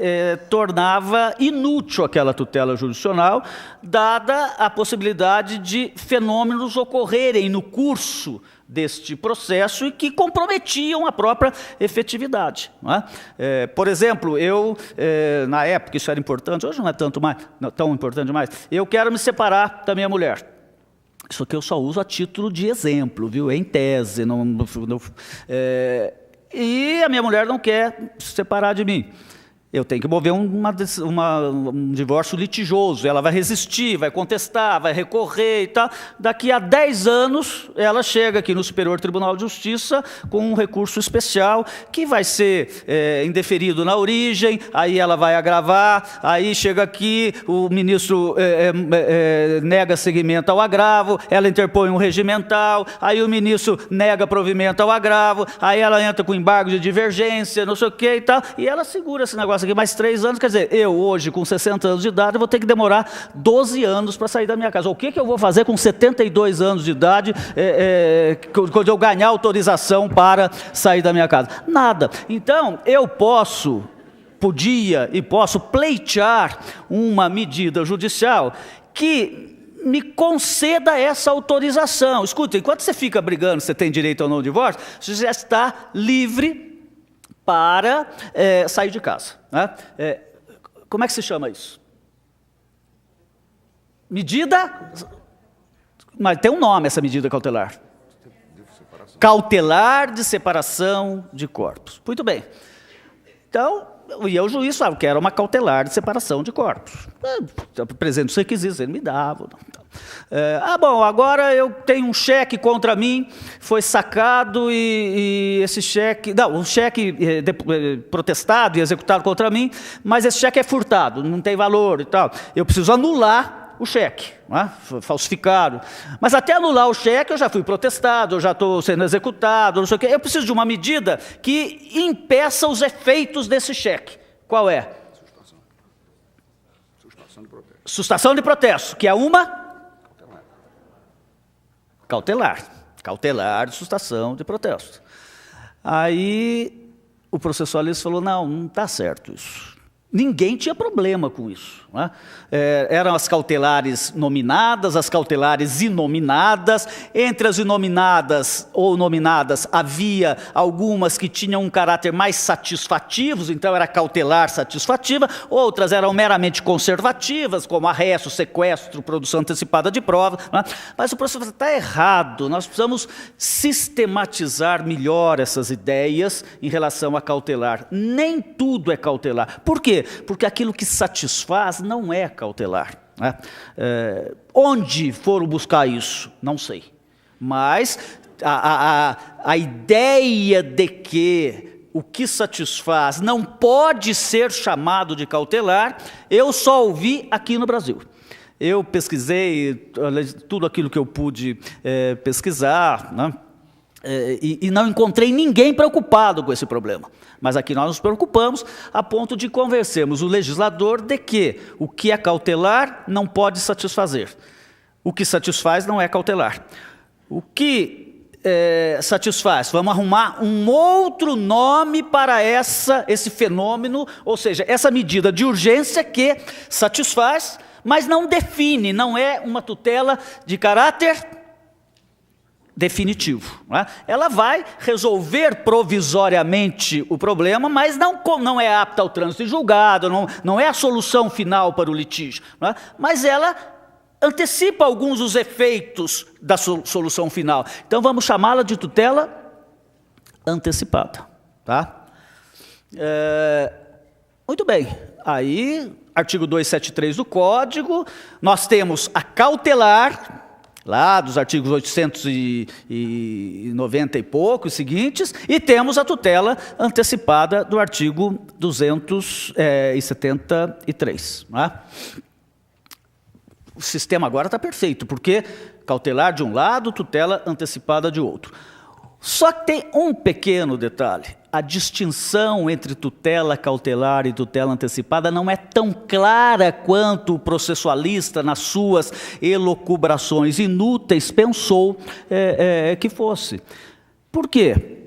tornava inútil aquela tutela jurisdicional, dada a possibilidade de fenômenos ocorrerem no curso deste processo e que comprometiam a própria efetividade. Não é? Por exemplo, na época isso era importante, hoje não é tão importante mais, eu quero me separar da minha mulher. Isso aqui eu só uso a título de exemplo, viu? Em tese. E a minha mulher não quer se separar de mim. Eu tenho que mover um divórcio litigioso. Ela vai resistir, vai contestar, vai recorrer e tal. Daqui a 10 anos, ela chega aqui no Superior Tribunal de Justiça com um recurso especial que vai ser indeferido na origem, aí ela vai agravar, aí chega aqui, o ministro nega seguimento ao agravo, ela interpõe um regimental, aí o ministro nega provimento ao agravo, aí ela entra com embargo de divergência, não sei o que e tal, e ela segura esse negócio aqui mais 3 anos, quer dizer, eu hoje com 60 anos de idade, eu vou ter que demorar 12 anos para sair da minha casa. O que eu vou fazer com 72 anos de idade, quando eu ganhar autorização para sair da minha casa? Nada. Então, eu podia e posso pleitear uma medida judicial que me conceda essa autorização. Escuta, enquanto você fica brigando se você tem direito ou não ao divórcio, você já está livre para sair de casa. Né? Como é que se chama isso? Medida... Mas tem um nome essa medida cautelar. Cautelar de separação de corpos. Muito bem. Então, e o juiz falava que era uma cautelar de separação de corpos. Apresento os requisitos, ele me dava. Bom, agora eu tenho um cheque contra mim, foi sacado e esse cheque... Não, o cheque protestado e executado contra mim, mas esse cheque é furtado, não tem valor e tal. Eu preciso anular anular o cheque, né? Falsificaram. Mas até anular o cheque eu já fui protestado, eu já estou sendo executado, não sei o quê. Eu preciso de uma medida que impeça os efeitos desse cheque. Qual é? Sustação de protesto. Sustação de protesto, que é uma? Cautelar. Cautelar de sustação de protesto. Aí o processualista falou, não está certo isso. Ninguém tinha problema com isso, né? Eram as cautelares nominadas, as cautelares inominadas. Entre as inominadas ou nominadas, havia algumas que tinham um caráter mais satisfativos, então era cautelar satisfativa, outras eram meramente conservativas, como arresto, sequestro, produção antecipada de prova, né? Mas o professor está errado, nós precisamos sistematizar melhor essas ideias em relação a cautelar. Nem tudo é cautelar. Por quê? Porque aquilo que satisfaz não é cautelar, né? Onde foram buscar isso? Não sei. Mas a ideia de que o que satisfaz não pode ser chamado de cautelar, eu só ouvi aqui no Brasil. Eu pesquisei tudo aquilo que eu pude pesquisar, né? E não encontrei ninguém preocupado com esse problema. Mas aqui nós nos preocupamos a ponto de convencermos o legislador de que o que é cautelar não pode satisfazer. O que satisfaz não é cautelar. O que satisfaz? Vamos arrumar um outro nome para esse fenômeno, ou seja, essa medida de urgência que satisfaz, mas não define, não é uma tutela de caráter definitivo, né? Ela vai resolver provisoriamente o problema, mas não é apta ao trânsito em julgado, não é a solução final para o litígio, né? Mas ela antecipa alguns dos efeitos da solução final. Então vamos chamá-la de tutela antecipada, tá? Muito bem, aí artigo 273 do Código, nós temos a cautelar, lá dos artigos 890 e poucos seguintes, e temos a tutela antecipada do artigo 273. Né? O sistema agora está perfeito, porque cautelar de um lado, tutela antecipada de outro. Só que tem um pequeno detalhe. A distinção entre tutela cautelar e tutela antecipada não é tão clara quanto o processualista, nas suas elucubrações inúteis, pensou que fosse. Por quê?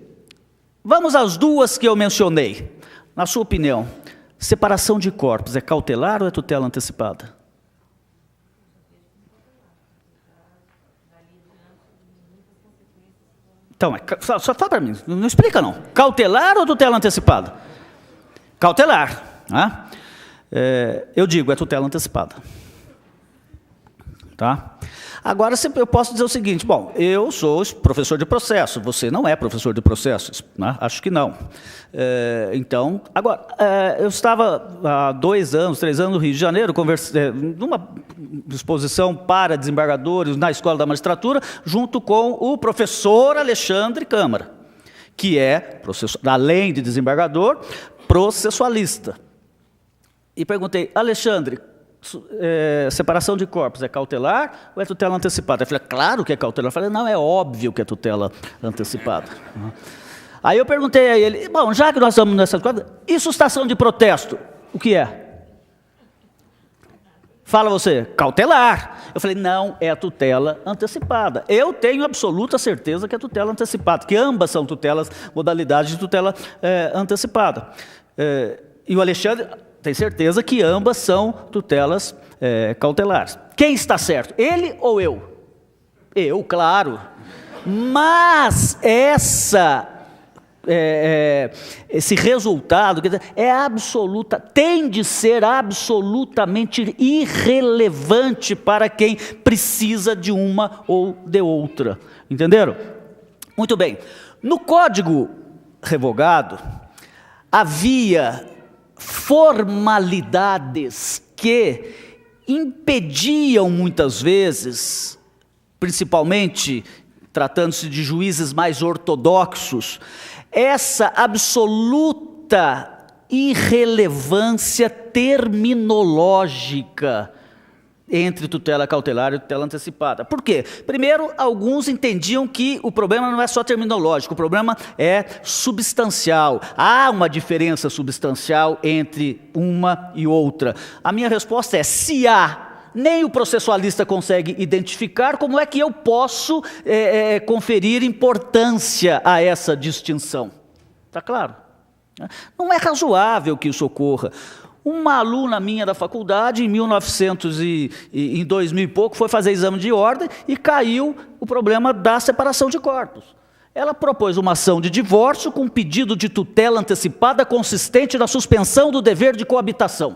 Vamos às duas que eu mencionei. Na sua opinião, separação de corpos é cautelar ou é tutela antecipada? Então, só fala para mim, não explica não. Cautelar ou tutela antecipada? Cautelar. Né? Eu digo, é tutela antecipada. Tá? Agora, eu posso dizer o seguinte, bom, eu sou professor de processo, você não é professor de processos, né? Acho que não. Então, agora, eu estava há 2 anos, 3 anos no Rio de Janeiro, numa exposição para desembargadores na Escola da Magistratura, junto com o professor Alexandre Câmara, que é, além de desembargador, processualista. E perguntei, Alexandre, separação de corpos é cautelar ou é tutela antecipada? Eu falei, claro que é cautelar. Eu falei, não, é óbvio que é tutela antecipada. Aí eu perguntei a ele, bom, já que nós estamos nessa coisa, e sustação de protesto, o que é? Fala você, cautelar. Eu falei, não, é a tutela antecipada. Eu tenho absoluta certeza que é tutela antecipada, que ambas são tutelas, modalidades de tutela antecipada. E o Alexandre tem certeza que ambas são tutelas cautelares. Quem está certo? Ele ou eu? Eu, claro. Mas esse resultado tem de ser absolutamente irrelevante para quem precisa de uma ou de outra. Entenderam? Muito bem. No Código Revogado, havia formalidades que impediam muitas vezes, principalmente tratando-se de juízes mais ortodoxos, essa absoluta irrelevância terminológica entre tutela cautelar e tutela antecipada. Por quê? Primeiro, alguns entendiam que o problema não é só terminológico, o problema é substancial. Há uma diferença substancial entre uma e outra. A minha resposta é: se há, nem o processualista consegue identificar, como é que eu posso conferir importância a essa distinção? Está claro? Não é razoável que isso ocorra. Uma aluna minha da faculdade, em 2000 e pouco, foi fazer exame de ordem e caiu o problema da separação de corpos. Ela propôs uma ação de divórcio com pedido de tutela antecipada consistente na suspensão do dever de coabitação.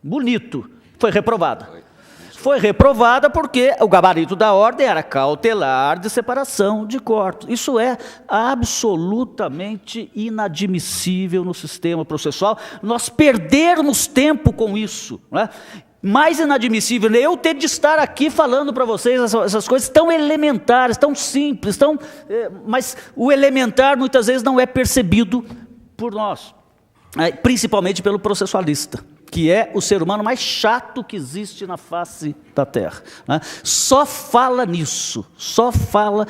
Bonito. Foi reprovada. Foi reprovada porque o gabarito da ordem era cautelar de separação de corpos. Isso é absolutamente inadmissível no sistema processual. Nós perdermos tempo com isso, não é? Mais inadmissível é eu ter de estar aqui falando para vocês essas coisas tão elementares, tão simples, mas o elementar muitas vezes não é percebido por nós, principalmente pelo processualista, que é o ser humano mais chato que existe na face da Terra, né? Só fala nisso, só fala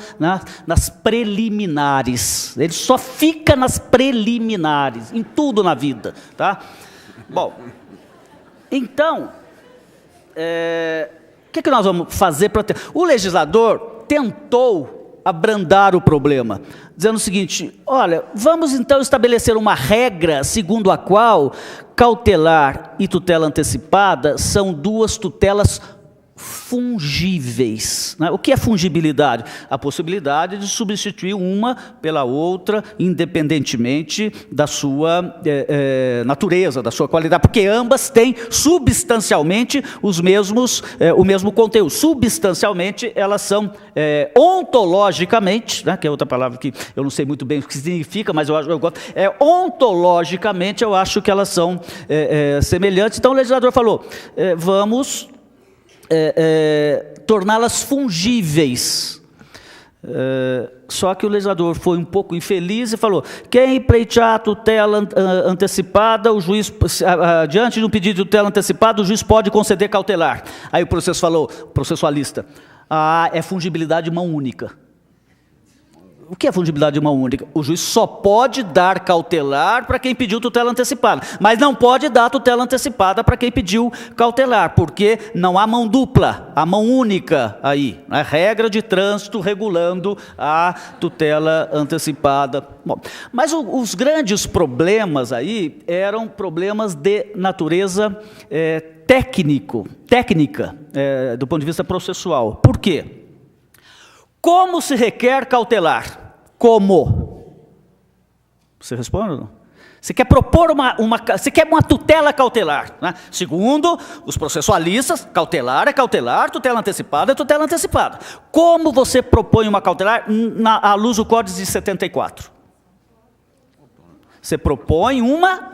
nas preliminares, ele só fica nas preliminares, em tudo na vida, tá? Bom, então, o que nós vamos fazer para ter? O legislador tentou abrandar o problema, dizendo o seguinte: olha, vamos então estabelecer uma regra segundo a qual cautelar e tutela antecipada são duas tutelas fungíveis. O que é fungibilidade? A possibilidade de substituir uma pela outra, independentemente da sua natureza, da sua qualidade, porque ambas têm substancialmente o mesmo conteúdo. Substancialmente, elas são ontologicamente, que é outra palavra que eu não sei muito bem o que significa, mas eu gosto. Ontologicamente, eu acho que elas são semelhantes. Então, o legislador falou: vamos torná-las fungíveis. Só que o legislador foi um pouco infeliz e falou: quem pleitear a tutela antecipada, o juiz, diante de um pedido de tutela antecipada, o juiz pode conceder cautelar. Aí o processualista: é fungibilidade de mão única. O que é fungibilidade de mão única? O juiz só pode dar cautelar para quem pediu tutela antecipada, mas não pode dar tutela antecipada para quem pediu cautelar, porque não há mão dupla, há mão única aí. A regra de trânsito regulando a tutela antecipada. Bom, mas os grandes problemas aí eram problemas de natureza técnica, do ponto de vista processual. Por quê? Como se requer cautelar? Como? Você responde ou não? Você quer propor você quer uma tutela cautelar, né? Segundo os processualistas, cautelar é cautelar, tutela antecipada é tutela antecipada. Como você propõe uma cautelar à luz do Código de 74? Você propõe uma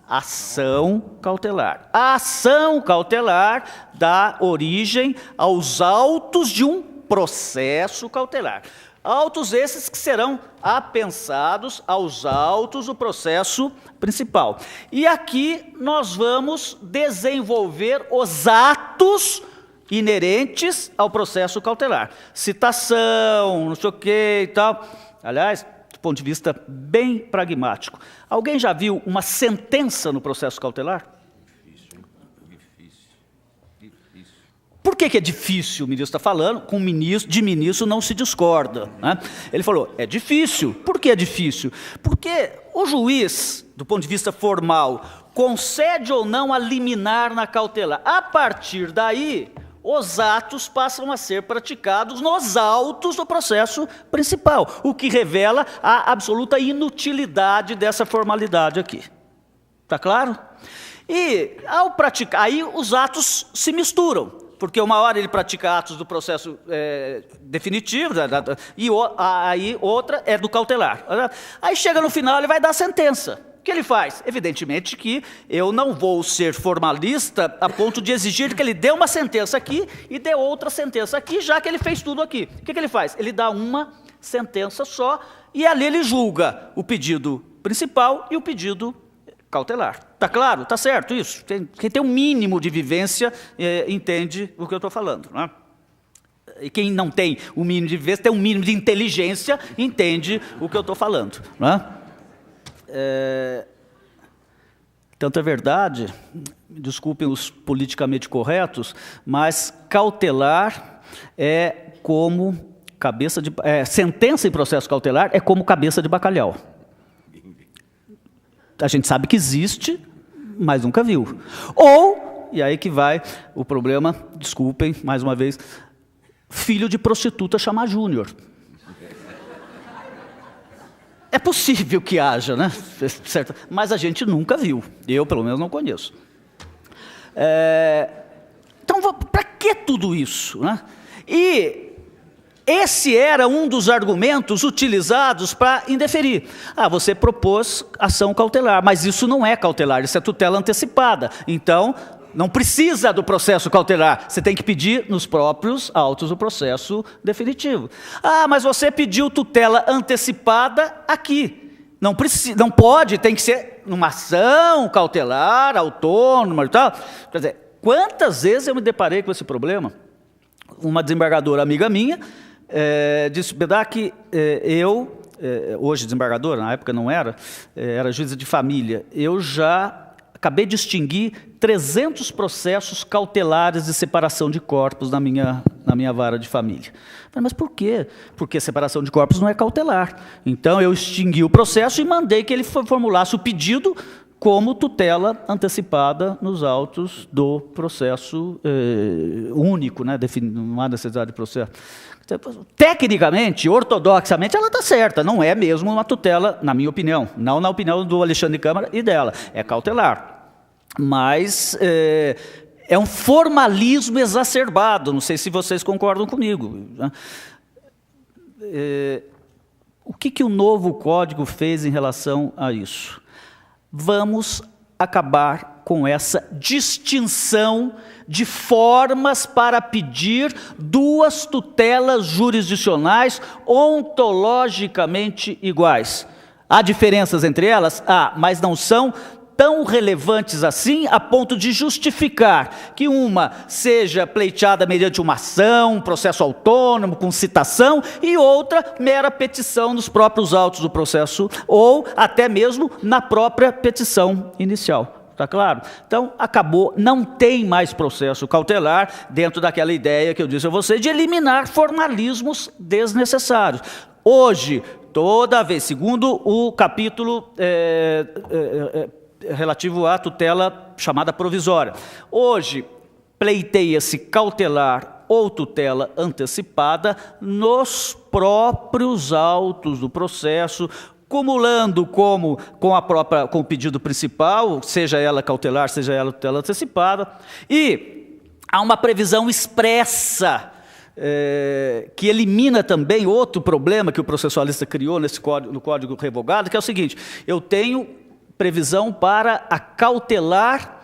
ação cautelar. A ação cautelar dá origem aos autos de um processo cautelar. Autos esses que serão apensados aos autos do processo principal. E aqui nós vamos desenvolver os atos inerentes ao processo cautelar. Citação, não sei o que e tal. Aliás, do ponto de vista bem pragmático. Alguém já viu uma sentença no processo cautelar? Por que é difícil? O ministro está falando, de ministro não se discorda, né? Ele falou: é difícil. Por que é difícil? Porque o juiz, do ponto de vista formal, concede ou não a liminar na cautelar. A partir daí, os atos passam a ser praticados nos autos do processo principal, o que revela a absoluta inutilidade dessa formalidade aqui. Está claro? E, ao praticar, aí os atos se misturam. Porque uma hora ele pratica atos do processo definitivo, e aí outra é do cautelar. Aí chega no final, ele vai dar a sentença. O que ele faz? Evidentemente que eu não vou ser formalista a ponto de exigir que ele dê uma sentença aqui e dê outra sentença aqui, já que ele fez tudo aqui. O que ele faz? Ele dá uma sentença só e ali ele julga o pedido principal e o pedido cautelar. Está claro? Está certo isso? Quem tem um mínimo de vivência entende o que eu estou falando, não é? E quem não tem o mínimo de vivência, tem um mínimo de inteligência, entende o que eu estou falando, não é? Tanto é verdade, desculpem os politicamente corretos, mas cautelar é como sentença em processo cautelar é como cabeça de bacalhau. A gente sabe que existe, mas nunca viu. Ou, e aí que vai o problema, desculpem, mais uma vez, filho de prostituta chamar Júnior. É possível que haja, né? Certo? Mas a gente nunca viu. Eu, pelo menos, não conheço. Então, para que tudo isso, né? E esse era um dos argumentos utilizados para indeferir. Você propôs ação cautelar, mas isso não é cautelar, isso é tutela antecipada. Então, não precisa do processo cautelar, você tem que pedir nos próprios autos do processo definitivo. Mas você pediu tutela antecipada aqui. Não precisa, não pode, tem que ser numa ação cautelar, autônoma e tal. Quer dizer, quantas vezes eu me deparei com esse problema? Uma desembargadora amiga minha disse, Bedak, hoje desembargadora, na época não era juíza de família, eu já acabei de extinguir 300 processos cautelares de separação de corpos na minha vara de família. Mas por quê? Porque separação de corpos não é cautelar. Então eu extingui o processo e mandei que ele formulasse o pedido como tutela antecipada nos autos do processo único, né? Não há necessidade de processo. Tecnicamente, ortodoxamente, ela está certa, não é mesmo uma tutela, na minha opinião, não na opinião do Alexandre Câmara e dela, é cautelar. Mas é um formalismo exacerbado, não sei se vocês concordam comigo, né? O que o novo Código fez em relação a isso? Vamos acabar com essa distinção de formas para pedir duas tutelas jurisdicionais ontologicamente iguais. Há diferenças entre elas? Mas não são tão relevantes assim a ponto de justificar que uma seja pleiteada mediante uma ação, um processo autônomo, com citação, e outra mera petição nos próprios autos do processo, ou até mesmo na própria petição inicial. Está claro? Então, acabou, não tem mais processo cautelar dentro daquela ideia que eu disse a vocês de eliminar formalismos desnecessários. Hoje, toda vez, segundo o capítulo relativo à tutela chamada provisória, hoje pleiteia-se cautelar ou tutela antecipada nos próprios autos do processo, cumulando com o pedido principal, seja ela cautelar, seja ela tutela antecipada, e há uma previsão expressa que elimina também outro problema que o processualista criou no Código Revogado, que é o seguinte: eu tenho previsão para a cautelar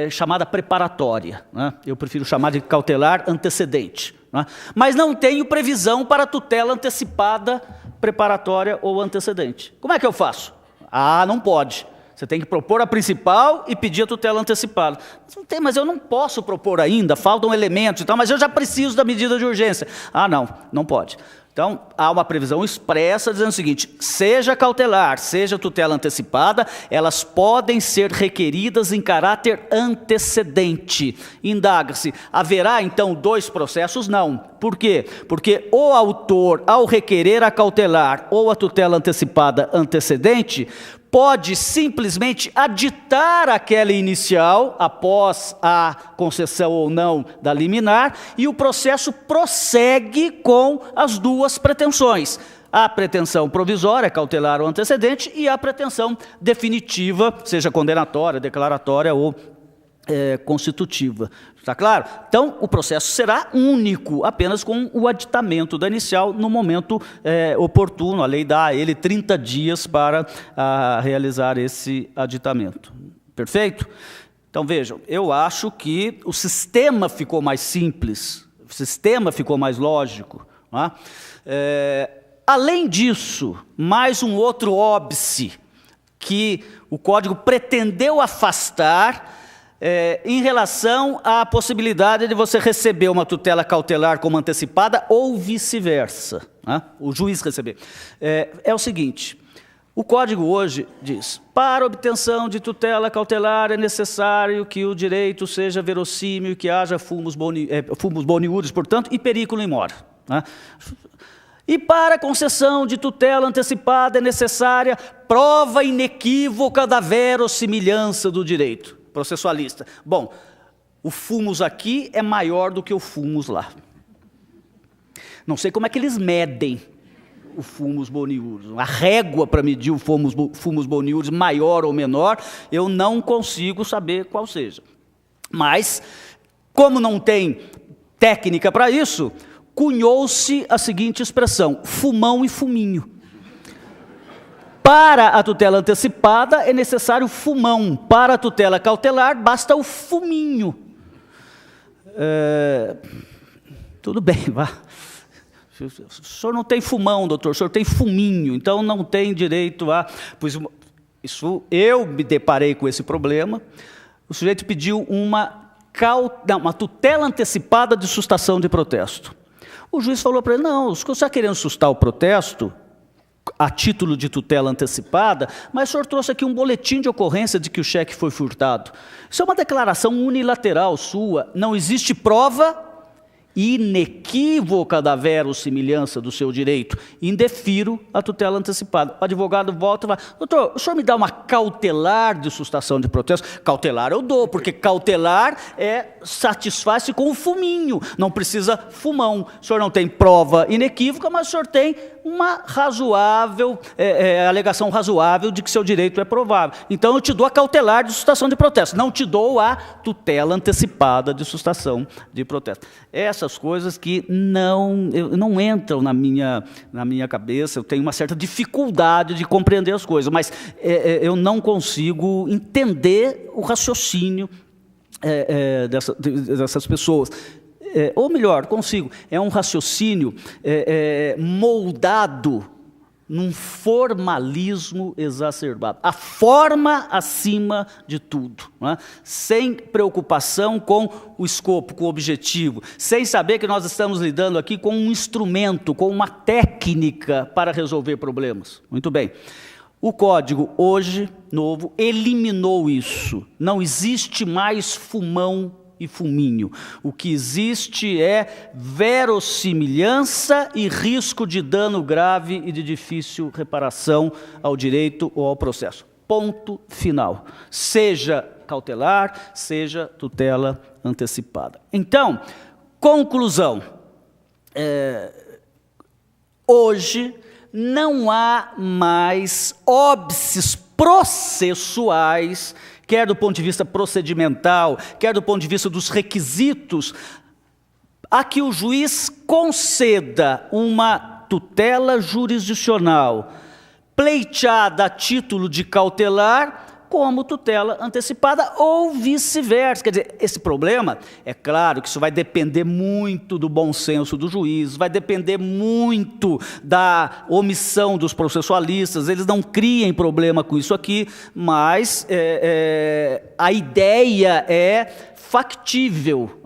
chamada preparatória, né? Eu prefiro chamar de cautelar antecedente, né? Mas não tenho previsão para tutela antecipada, preparatória ou antecedente. Como é que eu faço? Não pode. Você tem que propor a principal e pedir a tutela antecipada. Mas eu não posso propor ainda, faltam elementos e tal, mas eu já preciso da medida de urgência. Não pode. Então, há uma previsão expressa dizendo o seguinte: seja cautelar, seja tutela antecipada, elas podem ser requeridas em caráter antecedente. Indaga-se, haverá então dois processos? Não. Por quê? Porque o autor, ao requerer a cautelar ou a tutela antecipada antecedente, pode simplesmente aditar aquela inicial após a concessão ou não da liminar, e o processo prossegue com as duas pretensões: a pretensão provisória, cautelar ou antecedente, e a pretensão definitiva, seja condenatória, declaratória ou constitutiva. Está claro? Então, o processo será único, apenas com o aditamento da inicial no momento oportuno. A lei dá a ele 30 dias para realizar esse aditamento. Perfeito? Então, vejam, eu acho que o sistema ficou mais simples, o sistema ficou mais lógico, não é? Além disso, mais um outro óbice que o Código pretendeu afastar em relação à possibilidade de você receber uma tutela cautelar como antecipada ou vice-versa, né? O juiz receber. É o seguinte, o Código hoje diz, para obtenção de tutela cautelar é necessário que o direito seja verossímil e que haja fumus boniuris, portanto, e periculum in mora, né? E para a concessão de tutela antecipada é necessária prova inequívoca da verossimilhança do direito processualista. Bom, o fumus aqui é maior do que o fumus lá. Não sei como é que eles medem o fumus boniuris. A régua para medir o fumus boniuris maior ou menor, eu não consigo saber qual seja. Mas, como não tem técnica para isso, cunhou-se a seguinte expressão, fumão e fuminho. Para a tutela antecipada é necessário fumão, para a tutela cautelar basta o fuminho. Tudo bem, vá. O senhor não tem fumão, doutor, o senhor tem fuminho, então não tem direito a... Pois isso, eu me deparei com esse problema, o sujeito pediu uma tutela antecipada de sustação de protesto. O juiz falou para ele, não, o senhor está querendo sustar o protesto a título de tutela antecipada, mas o senhor trouxe aqui um boletim de ocorrência de que o cheque foi furtado. Isso é uma declaração unilateral sua, não existe prova inequívoca da verossimilhança do seu direito, indefiro a tutela antecipada. O advogado volta e fala, doutor, o senhor me dá uma cautelar de sustação de protesto? Cautelar eu dou, porque cautelar satisfaz-se com o fuminho, não precisa fumão. O senhor não tem prova inequívoca, mas o senhor tem uma razoável, alegação razoável de que seu direito é provável. Então eu te dou a cautelar de sustação de protesto, não te dou a tutela antecipada de sustação de protesto. Essas coisas que não entram na minha cabeça, eu tenho uma certa dificuldade de compreender as coisas, mas eu não consigo entender o raciocínio dessas pessoas. Ou melhor, consigo, é um raciocínio moldado num formalismo exacerbado. A forma acima de tudo, né? Sem preocupação com o escopo, com o objetivo, sem saber que nós estamos lidando aqui com um instrumento, com uma técnica para resolver problemas. Muito bem. O Código, hoje, novo, eliminou isso. Não existe mais fumão e fuminho. O que existe é verossimilhança e risco de dano grave e de difícil reparação ao direito ou ao processo. Ponto final. Seja cautelar, seja tutela antecipada. Então, conclusão. Hoje não há mais óbices processuais, quer do ponto de vista procedimental, quer do ponto de vista dos requisitos, a que o juiz conceda uma tutela jurisdicional pleiteada a título de cautelar como tutela antecipada ou vice-versa. Quer dizer, esse problema, é claro que isso vai depender muito do bom senso do juiz, vai depender muito da omissão dos processualistas, eles não criem problema com isso aqui, mas a ideia é factível,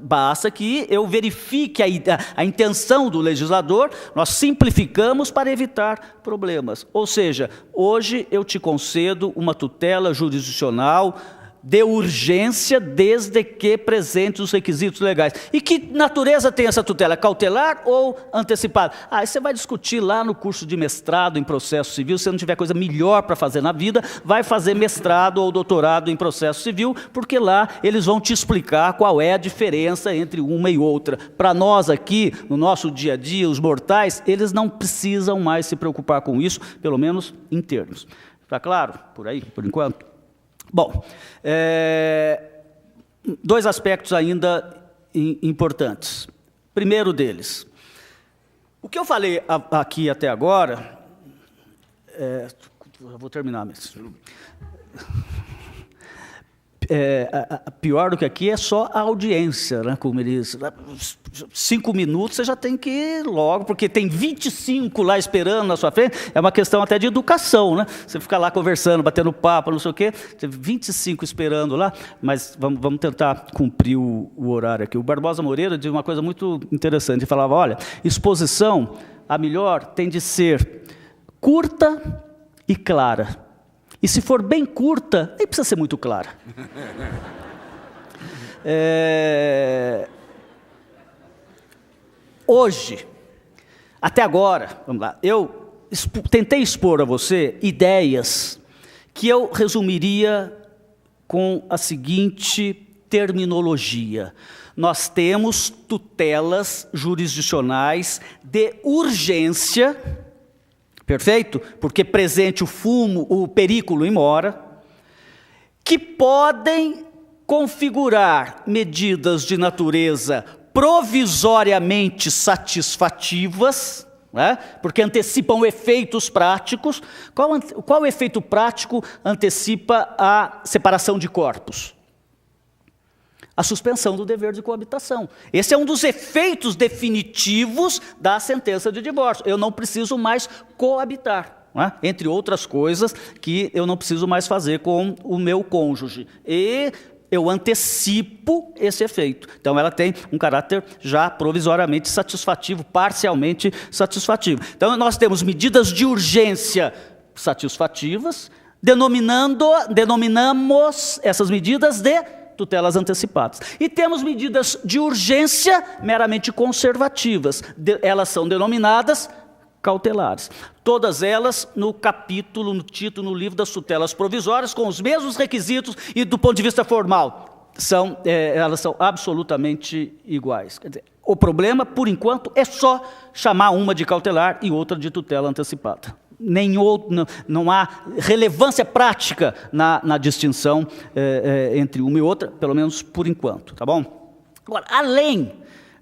basta que eu verifique a intenção do legislador, nós simplificamos para evitar problemas. Ou seja, hoje eu te concedo uma tutela jurisdicional de urgência, desde que presente os requisitos legais. E que natureza tem essa tutela? Cautelar ou antecipada? Aí você vai discutir lá no curso de mestrado em processo civil, se não tiver coisa melhor para fazer na vida, vai fazer mestrado ou doutorado em processo civil, porque lá eles vão te explicar qual é a diferença entre uma e outra. Para nós aqui, no nosso dia a dia, os mortais, eles não precisam mais se preocupar com isso, pelo menos em termos. Está claro? Por aí, por enquanto? Bom, dois aspectos ainda importantes. Primeiro deles, o que eu falei aqui até agora, eu vou terminar mesmo. pior do que aqui é só a audiência, né, com o ministro. 5 minutos você já tem que ir logo, porque tem 25 lá esperando na sua frente. É uma questão até de educação, né? Você fica lá conversando, batendo papo, não sei o quê, tem 25 esperando lá, mas vamos tentar cumprir o horário aqui. O Barbosa Moreira dizia uma coisa muito interessante, ele falava, olha, exposição, a melhor tem de ser curta e clara. E se for bem curta, nem precisa ser muito clara. Hoje, até agora, vamos lá, eu tentei expor a você ideias que eu resumiria com a seguinte terminologia. Nós temos tutelas jurisdicionais de urgência, perfeito? Porque presente o periculo in mora, que podem configurar medidas de natureza provisoriamente satisfativas, né? Porque antecipam efeitos práticos. Qual efeito prático antecipa a separação de corpos? A suspensão do dever de coabitação. Esse é um dos efeitos definitivos da sentença de divórcio. Eu não preciso mais coabitar, né? Entre outras coisas que eu não preciso mais fazer com o meu cônjuge. E eu antecipo esse efeito. Então, ela tem um caráter já provisoriamente satisfativo, parcialmente satisfativo. Então, nós temos medidas de urgência satisfativas, denominamos essas medidas de tutelas antecipadas. E temos medidas de urgência meramente conservativas. Elas são denominadas cautelares. Todas elas no capítulo, no título, no livro das tutelas provisórias, com os mesmos requisitos e do ponto de vista formal, elas são absolutamente iguais. Quer dizer, o problema, por enquanto, é só chamar uma de cautelar e outra de tutela antecipada. Não há relevância prática na distinção entre uma e outra, pelo menos por enquanto, tá bom? Agora, além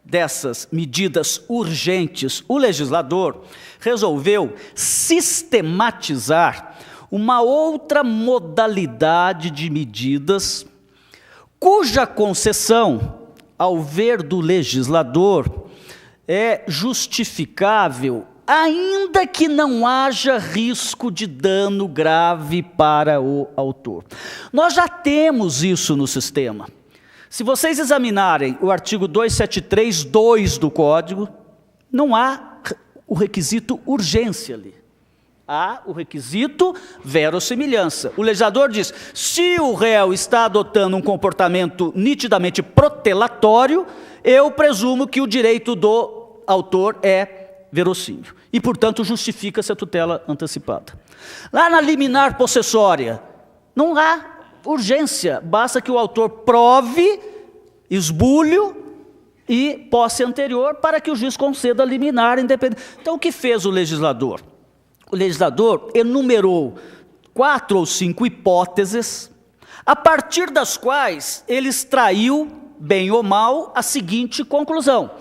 dessas medidas urgentes, o legislador resolveu sistematizar uma outra modalidade de medidas cuja concessão, ao ver do legislador, é justificável, ainda que não haja risco de dano grave para o autor. Nós já temos isso no sistema. Se vocês examinarem o artigo 273(2) do Código, não há o requisito urgência ali. Há o requisito verossimilhança. O legislador diz, se o réu está adotando um comportamento nitidamente protelatório, eu presumo que o direito do autor é verossímil. E, portanto, justifica-se a tutela antecipada. Lá na liminar possessória, não há urgência, basta que o autor prove esbulho e posse anterior para que o juiz conceda liminar independente. Então, o que fez o legislador? O legislador enumerou 4 ou 5 hipóteses, a partir das quais ele extraiu, bem ou mal, a seguinte conclusão.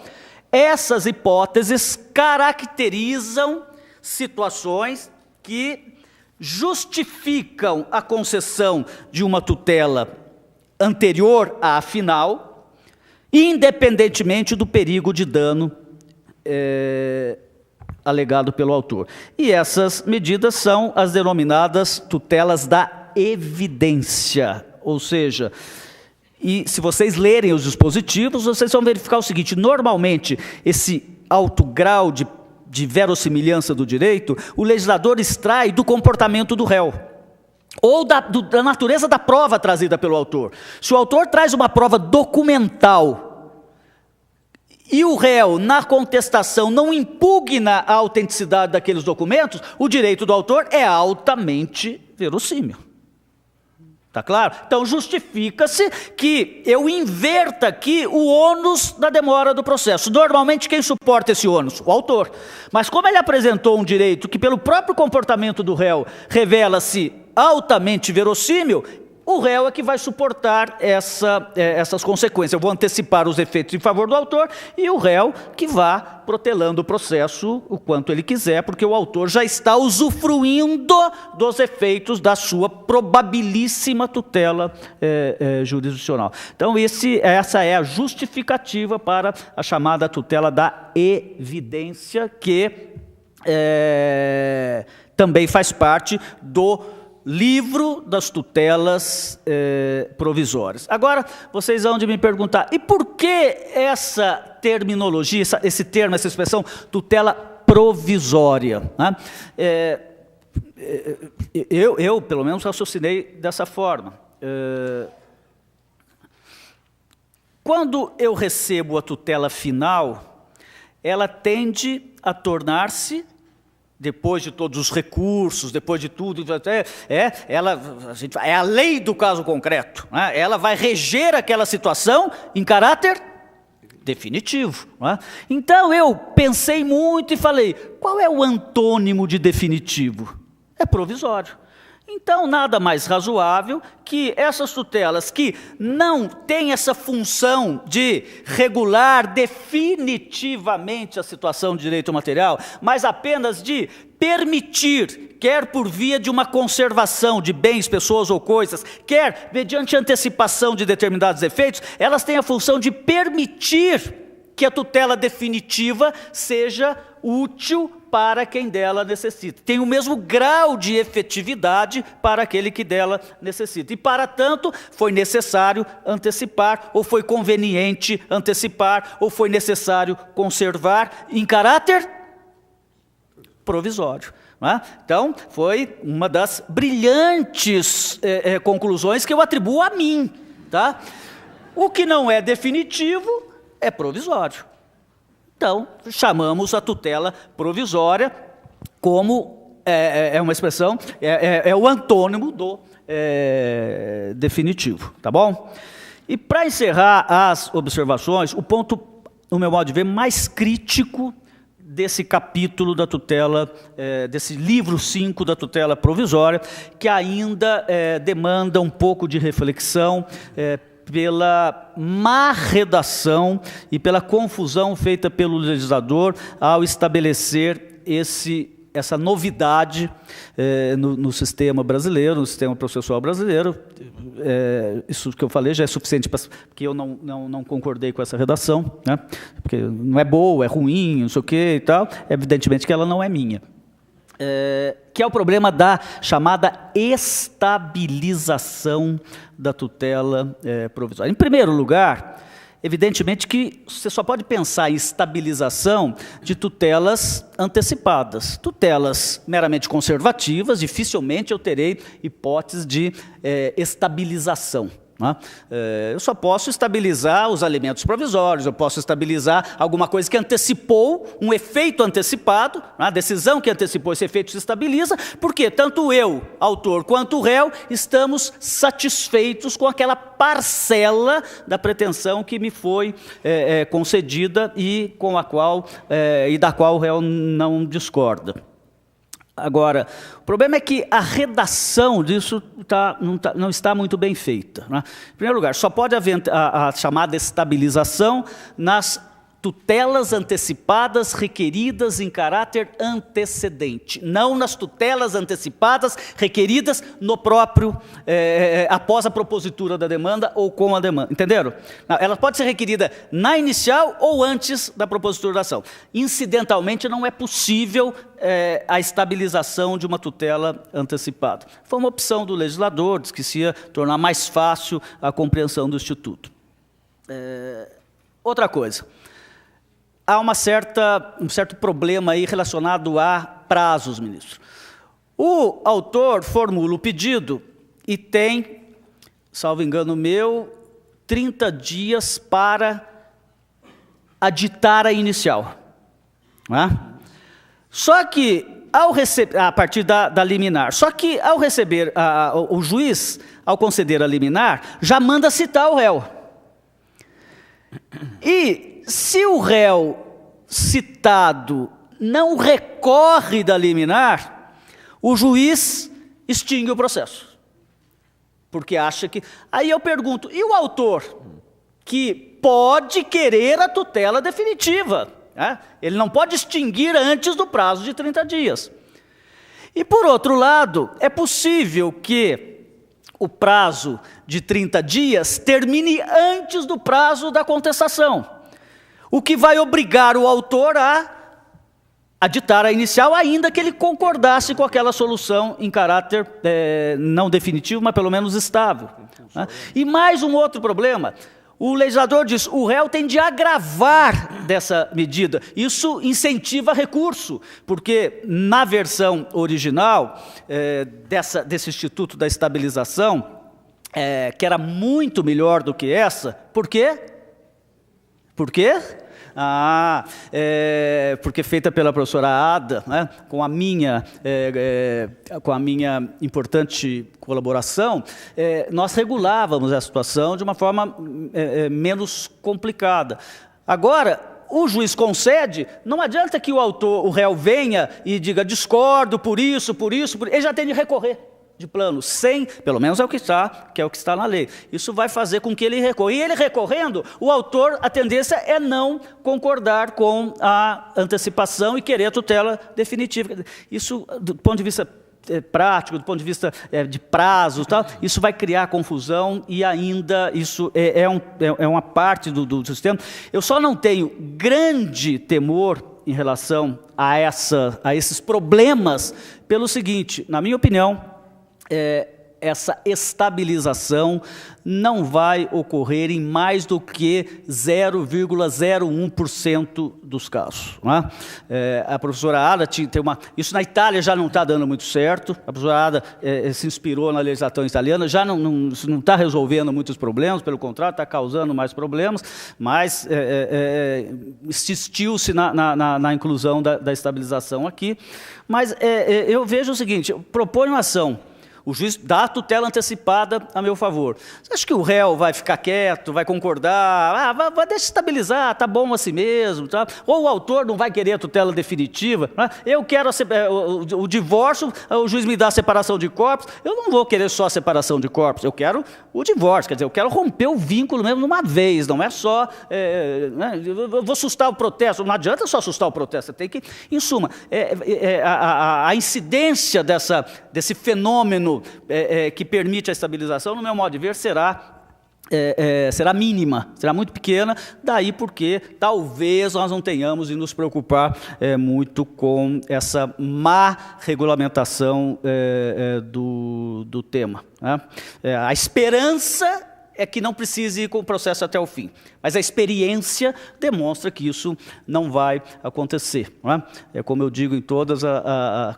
Essas hipóteses caracterizam situações que justificam a concessão de uma tutela anterior à final, independentemente do perigo de dano alegado pelo autor. E essas medidas são as denominadas tutelas da evidência, ou seja, e se vocês lerem os dispositivos, vocês vão verificar o seguinte, normalmente esse alto grau de verossimilhança do direito, o legislador extrai do comportamento do réu, ou da natureza da prova trazida pelo autor. Se o autor traz uma prova documental, e o réu, na contestação, não impugna a autenticidade daqueles documentos, o direito do autor é altamente verossímil. Está claro? Então, justifica-se que eu inverta aqui o ônus da demora do processo. Normalmente, quem suporta esse ônus? O autor. Mas como ele apresentou um direito que, pelo próprio comportamento do réu, revela-se altamente verossímil, o réu é que vai suportar essas consequências. Eu vou antecipar os efeitos em favor do autor e o réu que vá protelando o processo o quanto ele quiser, porque o autor já está usufruindo dos efeitos da sua probabilíssima tutela jurisdicional. Então, essa é a justificativa para a chamada tutela da evidência, que também faz parte do livro das tutelas provisórias. Agora, vocês vão de me perguntar, e por que essa terminologia, esse termo, essa expressão, tutela provisória? Né? Eu, pelo menos, raciocinei dessa forma. Quando eu recebo a tutela final, ela tende a tornar-se, depois de todos os recursos, depois de tudo, é a lei do caso concreto, né? Ela vai reger aquela situação em caráter definitivo. Né? Então eu pensei muito e falei, qual é o antônimo de definitivo? É provisório. Então, nada mais razoável que essas tutelas que não têm essa função de regular definitivamente a situação de direito material, mas apenas de permitir, quer por via de uma conservação de bens, pessoas ou coisas, quer mediante antecipação de determinados efeitos, elas têm a função de permitir que a tutela definitiva seja útil para quem dela necessita. Tem o mesmo grau de efetividade para aquele que dela necessita. E, para tanto, foi necessário antecipar, ou foi conveniente antecipar, ou foi necessário conservar em caráter provisório. Né? Então, foi uma das brilhantes conclusões que eu atribuo a mim. Tá? O que não é definitivo é provisório. Então, chamamos a tutela provisória como, uma expressão, é o antônimo do definitivo, tá bom? E para encerrar as observações, o ponto, no meu modo de ver, mais crítico desse capítulo da tutela, desse livro 5 da tutela provisória, que ainda demanda um pouco de reflexão, pela má redação e pela confusão feita pelo legislador ao estabelecer essa novidade no sistema brasileiro, no sistema processual brasileiro. Isso que eu falei já é suficiente, porque eu não concordei com essa redação, né? Porque não é boa, é ruim, não sei o quê e tal. Evidentemente que ela não é minha. Que é o problema da chamada estabilização da tutela provisória. Em primeiro lugar, evidentemente que você só pode pensar em estabilização de tutelas antecipadas. Tutelas meramente conservativas, dificilmente eu terei hipótese de estabilização. Eu só posso estabilizar os alimentos provisórios, eu posso estabilizar alguma coisa que antecipou, um efeito antecipado, a decisão que antecipou esse efeito se estabiliza, porque tanto eu, autor, quanto o réu, estamos satisfeitos com aquela parcela da pretensão que me foi concedida e com a qual, e da qual o réu não discorda. Agora, o problema é que a redação disso não está muito bem feita. Né? Em primeiro lugar, só pode haver a chamada estabilização nas tutelas antecipadas requeridas em caráter antecedente, não nas tutelas antecipadas requeridas no próprio, após a propositura da demanda ou com a demanda. Entenderam? Não, ela pode ser requerida na inicial ou antes da propositura da ação. Incidentalmente, não é possível a estabilização de uma tutela antecipada. Foi uma opção do legislador, diz que se ia tornar mais fácil a compreensão do Instituto. Outra coisa. Há um certo problema aí relacionado a prazos, ministro. O autor formula o pedido e tem, salvo engano meu, 30 dias para aditar a inicial. Né? Só que, a partir da liminar, só que ao receber, o juiz, ao conceder a liminar, já manda citar o réu. E se o réu citado não recorre da liminar, o juiz extingue o processo. porque acha que... Aí eu pergunto, e o autor que pode querer a tutela definitiva? Né? Ele não pode extinguir antes do prazo de 30 dias. E, por outro lado, é possível que o prazo de 30 dias termine antes do prazo da contestação, o que vai obrigar o autor a ditar a inicial, ainda que ele concordasse com aquela solução em caráter não definitivo, mas pelo menos estável. Né? E mais um outro problema, o legislador diz, o réu tem de agravar dessa medida. Isso incentiva recurso, porque na versão original desse Instituto da Estabilização, que era muito melhor do que essa, por quê? Por quê? Porque feita pela professora Ada, né, com a minha importante colaboração, nós regulávamos a situação de uma forma menos complicada. Agora, o juiz concede, não adianta que o réu venha e diga, discordo por isso, ele já tem de recorrer de plano, pelo menos é o que está na lei. Isso vai fazer com que ele recorra. E ele recorrendo, o autor, a tendência é não concordar com a antecipação e querer a tutela definitiva. Isso, do ponto de vista prático, do ponto de vista de prazo, tal, isso vai criar confusão e ainda isso é uma parte do sistema. Eu só não tenho grande temor em relação a esses problemas pelo seguinte, na minha opinião, essa estabilização não vai ocorrer em mais do que 0,01% dos casos. Né? A professora Ada tem isso na Itália já não está dando muito certo, a professora Ada se inspirou na legislação italiana, já não está resolvendo muitos problemas, pelo contrário, está causando mais problemas, mas insistiu-se na inclusão da estabilização aqui. Mas eu vejo o seguinte, proponho uma ação, o juiz dá a tutela antecipada a meu favor. Você acha que o réu vai ficar quieto, vai concordar? Vai deixar estabilizar, tá bom assim mesmo. Tá? Ou o autor não vai querer a tutela definitiva? Né? Eu quero o divórcio, o juiz me dá a separação de corpos. Eu não vou querer só a separação de corpos, eu quero o divórcio. Quer dizer, eu quero romper o vínculo mesmo de uma vez, não é só... né? Eu vou sustar o protesto. Não adianta só sustar o protesto, você tem que... Em suma, a incidência desse fenômeno que permite a estabilização, no meu modo de ver, será mínima, será muito pequena, daí porque talvez nós não tenhamos de nos preocupar muito com essa má regulamentação do tema. Né? A esperança é que não precise ir com o processo até o fim, mas a experiência demonstra que isso não vai acontecer. Não é? Como eu digo em todas,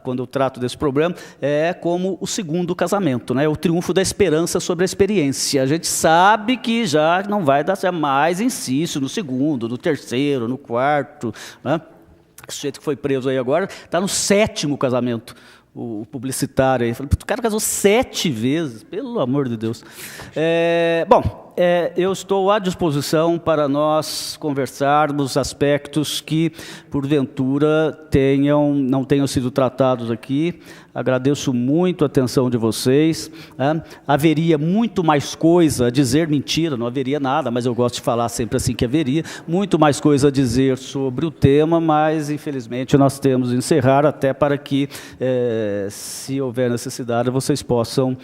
quando eu trato desse problema, é como o segundo casamento, né? O triunfo da esperança sobre a experiência. A gente sabe que já não vai dar mais insisto no segundo, no terceiro, no quarto. Né? O sujeito que foi preso aí agora está no 7º casamento. O publicitário aí, falei, o cara casou 7 vezes, pelo amor de Deus. Eu estou à disposição para nós conversarmos aspectos que, porventura, não tenham sido tratados aqui. Agradeço muito a atenção de vocês. Né? Haveria muito mais coisa a dizer, mentira, não haveria nada, mas eu gosto de falar sempre assim que haveria, muito mais coisa a dizer sobre o tema, mas, infelizmente, nós temos de encerrar até para que, se houver necessidade, vocês possam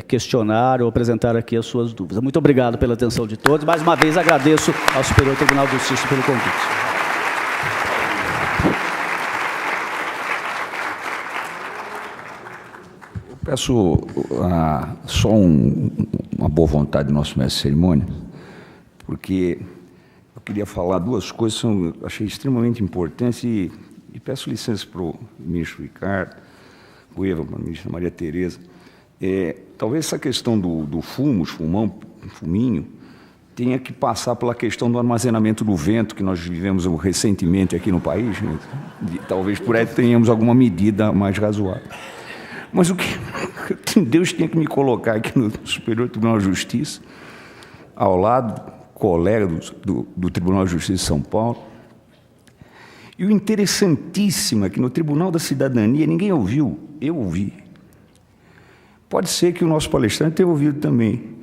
questionar ou apresentar aqui as suas dúvidas. Muito obrigado pela atenção de todos. Mais uma vez, agradeço ao Superior Tribunal de Justiça pelo convite. Peço só uma boa vontade do nosso mestre de cerimônia, porque eu queria falar 2 coisas que eu achei extremamente importantes e peço licença para o ministro Ricardo, Cueva, para a ministra Maria Tereza. Talvez essa questão do fuminho, tenha que passar pela questão do armazenamento do vento, que nós vivemos recentemente aqui no país, né? Talvez por aí tenhamos alguma medida mais razoável. Mas o que Deus tinha que me colocar aqui no Superior Tribunal de Justiça, ao lado, colega do Tribunal de Justiça de São Paulo. E o interessantíssimo é que no Tribunal da Cidadania ninguém ouviu, eu ouvi. pode ser que o nosso palestrante tenha ouvido também.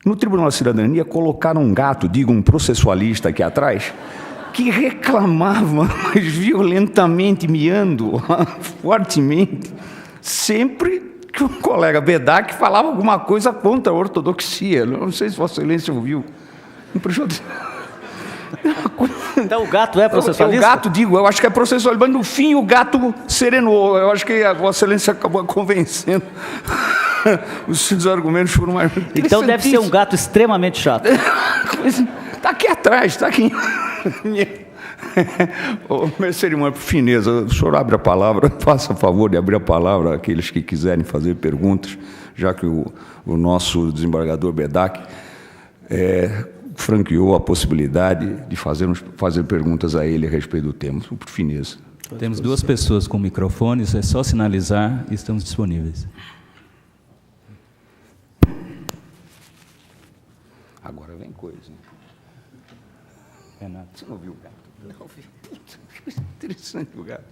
No Tribunal da Cidadania, colocaram um gato, digo, um processualista aqui atrás, que reclamava, mas violentamente, miando, fortemente, sempre que o colega Bedak falava alguma coisa contra a ortodoxia. Não sei se Vossa Excelência ouviu. Então o gato é processualista? O gato, digo, eu acho que é processualista, mas no fim o gato serenou. Eu acho que a Vossa Excelência acabou convencendo. Os seus argumentos foram mais... Então deve ser um gato extremamente chato. Está aqui atrás, está aqui. Mercedes, por fineza, o senhor abre a palavra, faça favor de abrir a palavra àqueles que quiserem fazer perguntas, já que o nosso desembargador Bedak franqueou a possibilidade de fazer perguntas a ele a respeito do tema. Por fineza. Temos 2 pessoas com microfones, é só sinalizar e estamos disponíveis. Agora vem coisa. Renato. Você não viu o gato? Não vi. Interessante o gato.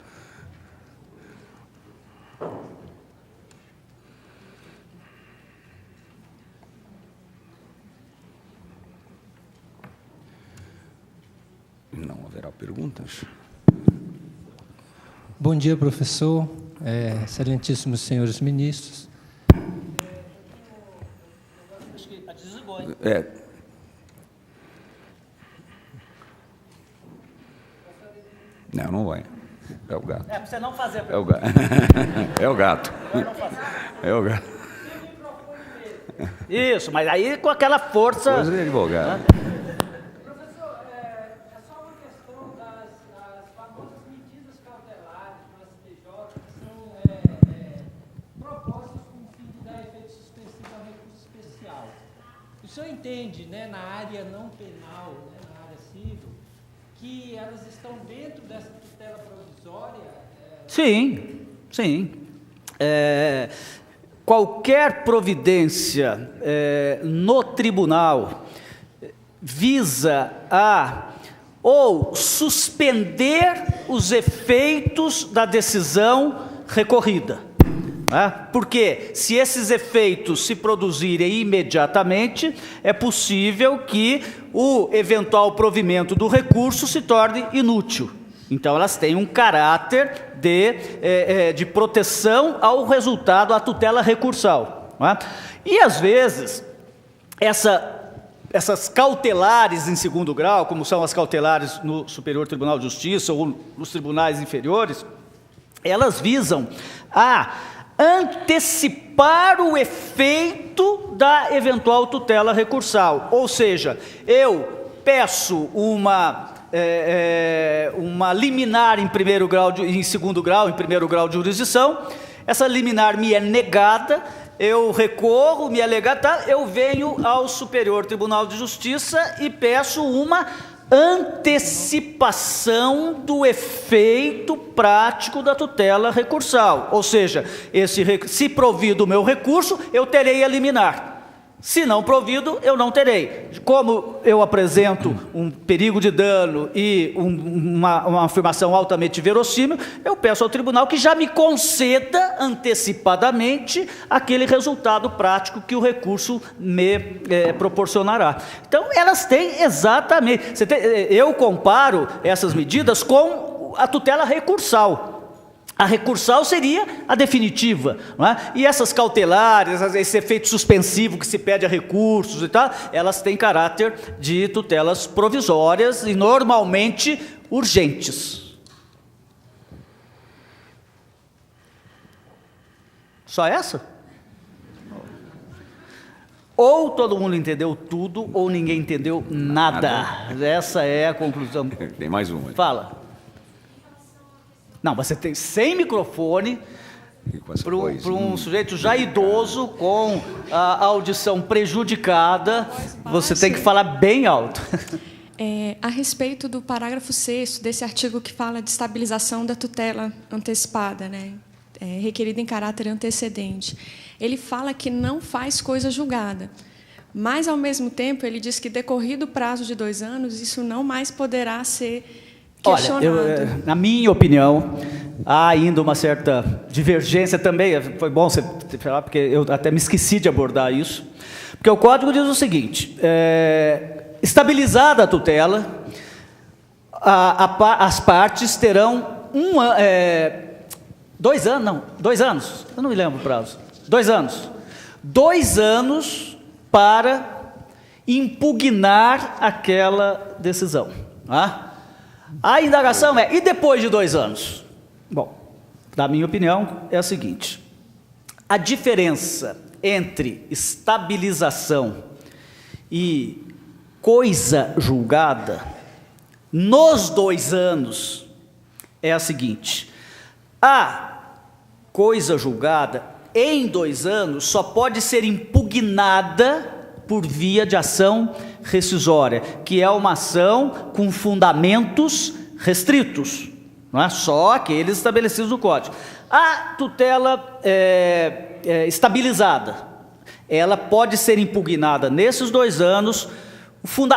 Não haverá perguntas? Bom dia, professor, excelentíssimos senhores ministros. Não vai. É o gato. É para você não fazer. É o gato. É o gato. É o gato. Isso, mas aí com aquela força... Coisa de advogado. Professor, é só uma questão das famosas medidas cautelares no STJ, que são propostas com o fim de dar efeito suspensivo ao recurso especial. O senhor entende, né, na área não penal, né, na área civil, que elas estão dentro dessa tutela provisória? Sim, sim. Qualquer providência no tribunal visa a ou suspender os efeitos da decisão recorrida. Porque se esses efeitos se produzirem imediatamente, é possível que o eventual provimento do recurso se torne inútil. Então, elas têm um caráter de proteção ao resultado, à tutela recursal. E, às vezes, essas cautelares em segundo grau, como são as cautelares no Superior Tribunal de Justiça ou nos tribunais inferiores, elas visam a antecipar o efeito da eventual tutela recursal. Ou seja, eu peço uma liminar em primeiro grau, em segundo grau, em primeiro grau de jurisdição, essa liminar me é negada, eu recorro, me é negada, eu venho ao Superior Tribunal de Justiça e peço uma antecipação do efeito prático da tutela recursal. Ou seja, se provido o meu recurso, eu terei a liminar. Se não provido, eu não terei. Como eu apresento um perigo de dano e uma afirmação altamente verossímil, eu peço ao tribunal que já me conceda antecipadamente aquele resultado prático que o recurso me proporcionará. Então, elas têm exatamente... eu comparo essas medidas com a tutela recursal. A recursal seria a definitiva, não é? E essas cautelares, esse efeito suspensivo que se pede a recursos e tal, elas têm caráter de tutelas provisórias e normalmente urgentes. Só essa? Ou todo mundo entendeu tudo, ou ninguém entendeu nada. Essa é a conclusão. Tem mais uma. Fala. Não, mas você tem sem microfone para um sujeito já idoso com a audição prejudicada, você tem que falar bem alto. A respeito do parágrafo 6º desse artigo que fala de estabilização da tutela antecipada, né, requerida em caráter antecedente, ele fala que não faz coisa julgada, mas, ao mesmo tempo, ele diz que, decorrido o prazo de 2 anos, isso não mais poderá ser questionado. Olha, na minha opinião, há ainda uma certa divergência também, foi bom você falar, porque eu até me esqueci de abordar isso, porque o Código diz o seguinte, estabilizada a tutela, as partes terão 2 anos, eu não me lembro o prazo, 2 anos. 2 anos para impugnar aquela decisão. Tá? A indagação é, e depois de 2 anos? Bom, na minha opinião, é a seguinte, a diferença entre estabilização e coisa julgada, nos 2 anos, é a seguinte, a coisa julgada, em 2 anos, só pode ser impugnada por via de ação rescisória, que é uma ação com fundamentos restritos, não é? Só aqueles estabelecidos no Código. A tutela estabilizada, ela pode ser impugnada nesses 2 anos.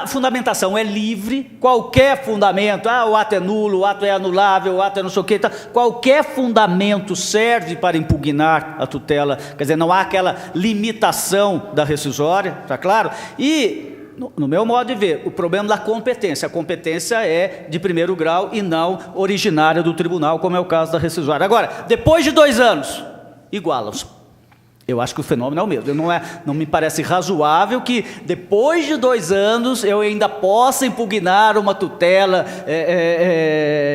Fundamentação é livre, qualquer fundamento, o ato é nulo, o ato é anulável, o ato é não sei o que, qualquer fundamento serve para impugnar a tutela, quer dizer, não há aquela limitação da rescisória, está claro? E, no meu modo de ver, o problema da competência, a competência é de 1º grau e não originária do tribunal, como é o caso da rescisória. Agora, depois de 2 anos, igualam-se. Eu acho que o fenômeno é o mesmo. Não me parece razoável que, depois de 2 anos, eu ainda possa impugnar uma tutela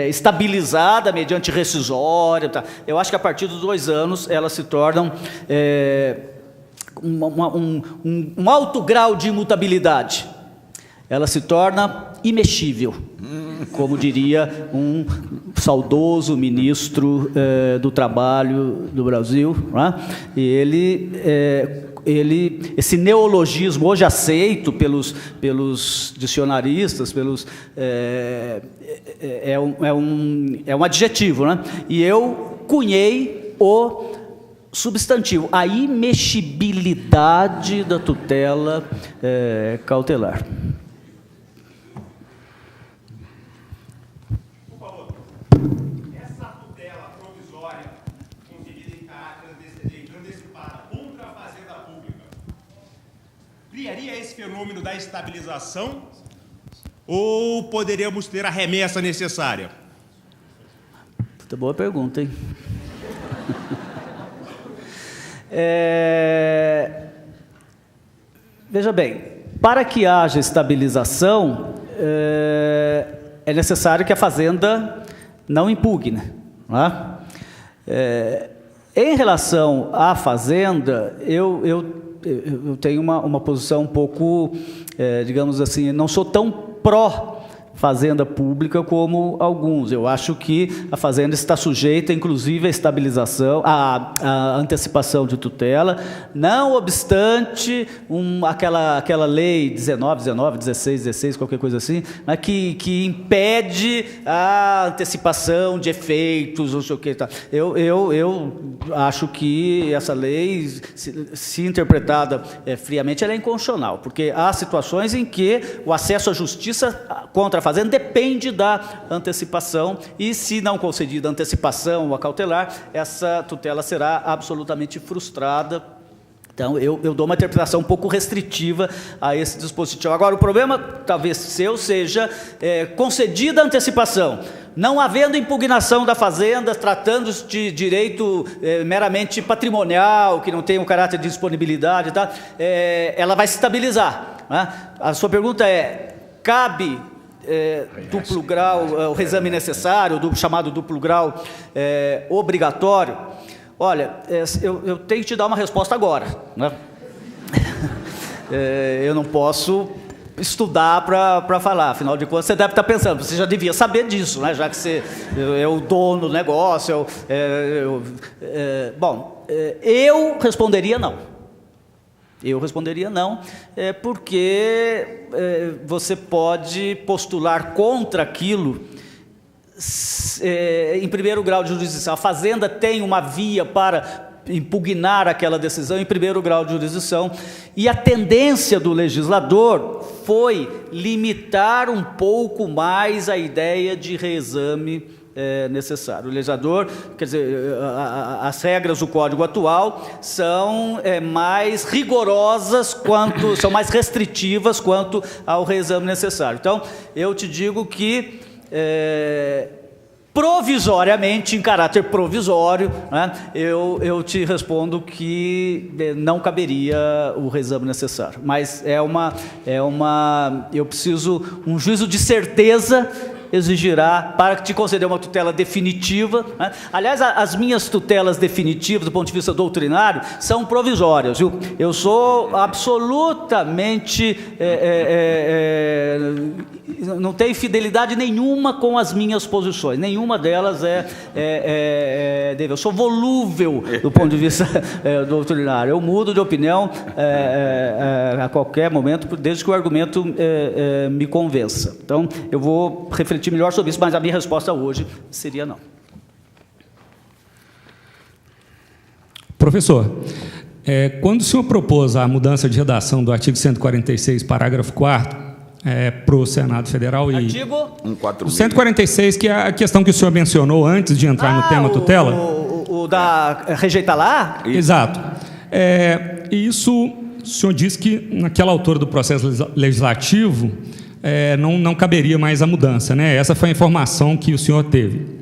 estabilizada mediante rescisória. Tá? Eu acho que, a partir dos 2 anos, elas se tornam um alto grau de imutabilidade. Ela se torna imexível, como diria um saudoso ministro do Trabalho do Brasil, né? E esse neologismo, hoje aceito pelos dicionaristas, é um adjetivo, né? E eu cunhei o substantivo, a imexibilidade da tutela cautelar. Criaria esse fenômeno da estabilização ou poderíamos ter a remessa necessária? Puta, boa pergunta, hein? Veja bem, para que haja estabilização, é necessário que a Fazenda não impugne. Não é? Em relação à Fazenda, eu tenho uma posição um pouco, digamos assim, não sou tão pró-fazenda pública como alguns. Eu acho que a Fazenda está sujeita, inclusive, à estabilização, à antecipação de tutela, não obstante aquela lei 16, qualquer coisa assim, né, que impede a antecipação de efeitos, não sei o que. Tá. Eu acho que essa lei, se interpretada friamente, ela é inconstitucional, porque há situações em que o acesso à justiça contra a Fazenda depende da antecipação, e se não concedida a antecipação ou a cautelar, essa tutela será absolutamente frustrada. Então, eu dou uma interpretação um pouco restritiva a esse dispositivo. Agora, o problema, talvez seu, seja concedida a antecipação, não havendo impugnação da Fazenda, tratando-se de direito meramente patrimonial, que não tem um caráter de disponibilidade, tá? Ela vai se estabilizar. Né? A sua pergunta é, cabe duplo grau, o reexame necessário, chamado duplo grau obrigatório? Olha, eu tenho que te dar uma resposta agora, né? Eu não posso estudar para falar, afinal de contas você deve estar pensando, você já devia saber disso, né? Já que você é o dono do negócio. Bom, eu responderia não. Porque você pode postular contra aquilo em 1º grau de jurisdição. A Fazenda tem uma via para impugnar aquela decisão em 1º grau de jurisdição, e a tendência do legislador foi limitar um pouco mais a ideia de reexame necessário. O legislador, quer dizer, as regras do Código atual são mais rigorosas são mais restritivas quanto ao reexame necessário. Então, eu te digo que provisoriamente, em caráter provisório, né, eu te respondo que não caberia o reexame necessário. Mas eu preciso, um juízo de certeza exigirá para te conceder uma tutela definitiva, né? Aliás, as minhas tutelas definitivas, do ponto de vista doutrinário, são provisórias, viu? Eu sou absolutamente... não tenho fidelidade nenhuma com as minhas posições, nenhuma delas eu sou volúvel do ponto de vista doutrinário, eu mudo de opinião a qualquer momento, desde que o argumento me convença. Então, eu vou refletir melhor sobre isso, mas a minha resposta hoje seria não. Professor, quando o senhor propôs a mudança de redação do artigo 146, parágrafo 4º, para o Senado Federal... Artigo? 146. 146, que é a questão que o senhor mencionou antes de entrar no tema tutela. O da rejeitar lá? Exato. E isso, o senhor disse que naquela altura do processo legislativo não caberia mais a mudança, né? Essa foi a informação que o senhor teve.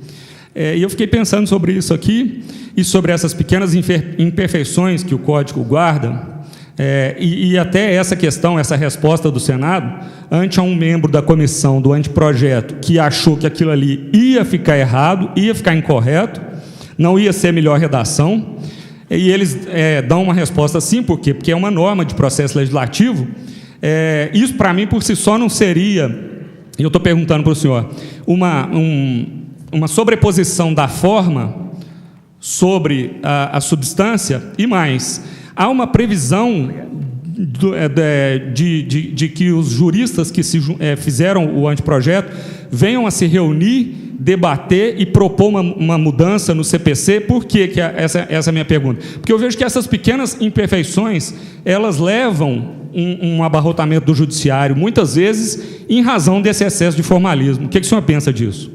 E eu fiquei pensando sobre isso aqui e sobre essas pequenas imperfeições que o Código guarda, e até essa questão, essa resposta do Senado, ante a um membro da comissão do anteprojeto que achou que aquilo ali ia ficar errado, ia ficar incorreto, não ia ser melhor redação, e eles dão uma resposta assim, por quê? Porque é uma norma de processo legislativo. Isso, para mim, por si só, não seria, e eu estou perguntando para o senhor, uma sobreposição da forma sobre a substância, e mais, há uma previsão de que os juristas que fizeram o anteprojeto venham a se reunir, debater e propor uma mudança no CPC. Por que essa é a minha pergunta? Porque eu vejo que essas pequenas imperfeições, elas levam um abarrotamento do judiciário, muitas vezes, em razão desse excesso de formalismo. O que o senhor pensa disso?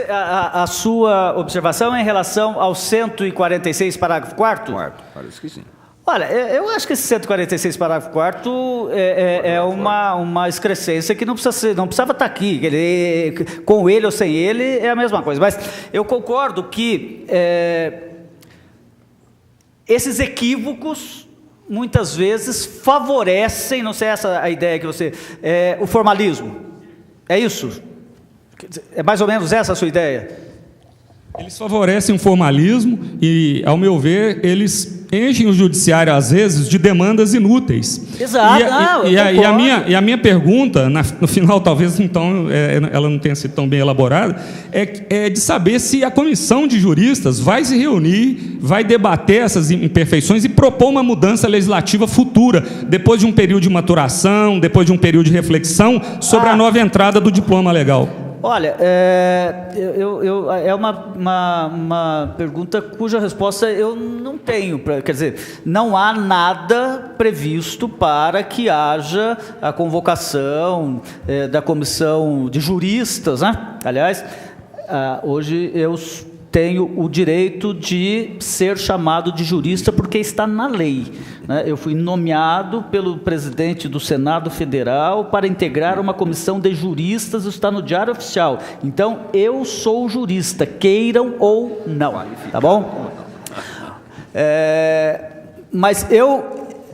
A sua observação é em relação ao 146, parágrafo 4º? Parece que sim. Olha, eu acho que esse 146, parágrafo 4º é uma excrescência que não precisava estar aqui. Com ele ou sem ele é a mesma coisa. Mas eu concordo que esses equívocos muitas vezes favorecem, não sei essa a ideia que você... o formalismo. É isso? É mais ou menos essa a sua ideia? Eles favorecem o formalismo e, ao meu ver, eles enchem o judiciário, às vezes, de demandas inúteis. Exato. E a minha pergunta, no final, talvez, então, ela não tenha sido tão bem elaborada, é de saber se a comissão de juristas vai se reunir, vai debater essas imperfeições e propor uma mudança legislativa futura, depois de um período de maturação, depois de um período de reflexão, sobre a nova entrada do diploma legal. Olha, é uma pergunta cuja resposta eu não tenho. Quer dizer, não há nada previsto para que haja a convocação da comissão de juristas, né? Aliás, hoje eu tenho o direito de ser chamado de jurista porque está na lei, né? Eu fui nomeado pelo presidente do Senado Federal para integrar uma comissão de juristas, está no Diário Oficial. Então, eu sou jurista, queiram ou não, tá bom? Mas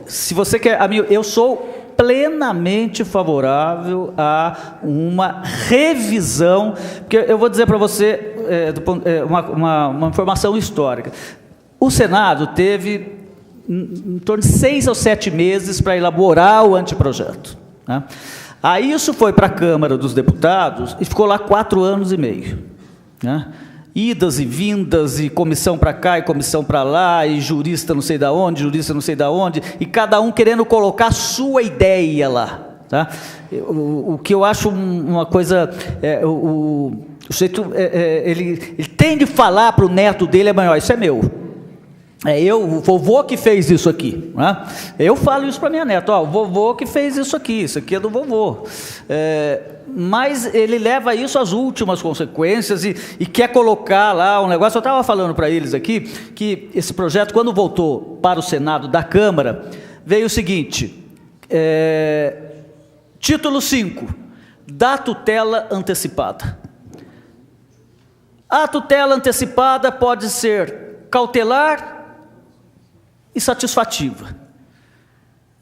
se você quer, amigo, eu sou plenamente favorável a uma revisão, porque eu vou dizer para você uma informação histórica. O Senado teve em torno de 6 ou 7 meses para elaborar o anteprojeto, né? Aí isso foi para a Câmara dos Deputados e ficou lá 4 anos e meio, né? Idas e vindas, e comissão para cá e comissão para lá, e jurista não sei da onde, e cada um querendo colocar a sua ideia lá, tá? O que eu acho uma coisa, o sujeito, ele tem de falar para o neto dele, maior, isso é meu. O vovô que fez isso aqui, né? Eu falo isso para minha neta, o vovô que fez isso aqui é do vovô. mas ele leva isso às últimas consequências e quer colocar lá um negócio. Eu estava falando para eles aqui que esse projeto, quando voltou para o Senado da Câmara, veio o seguinte, título 5, da tutela antecipada. A tutela antecipada pode ser cautelar e satisfativa. Eu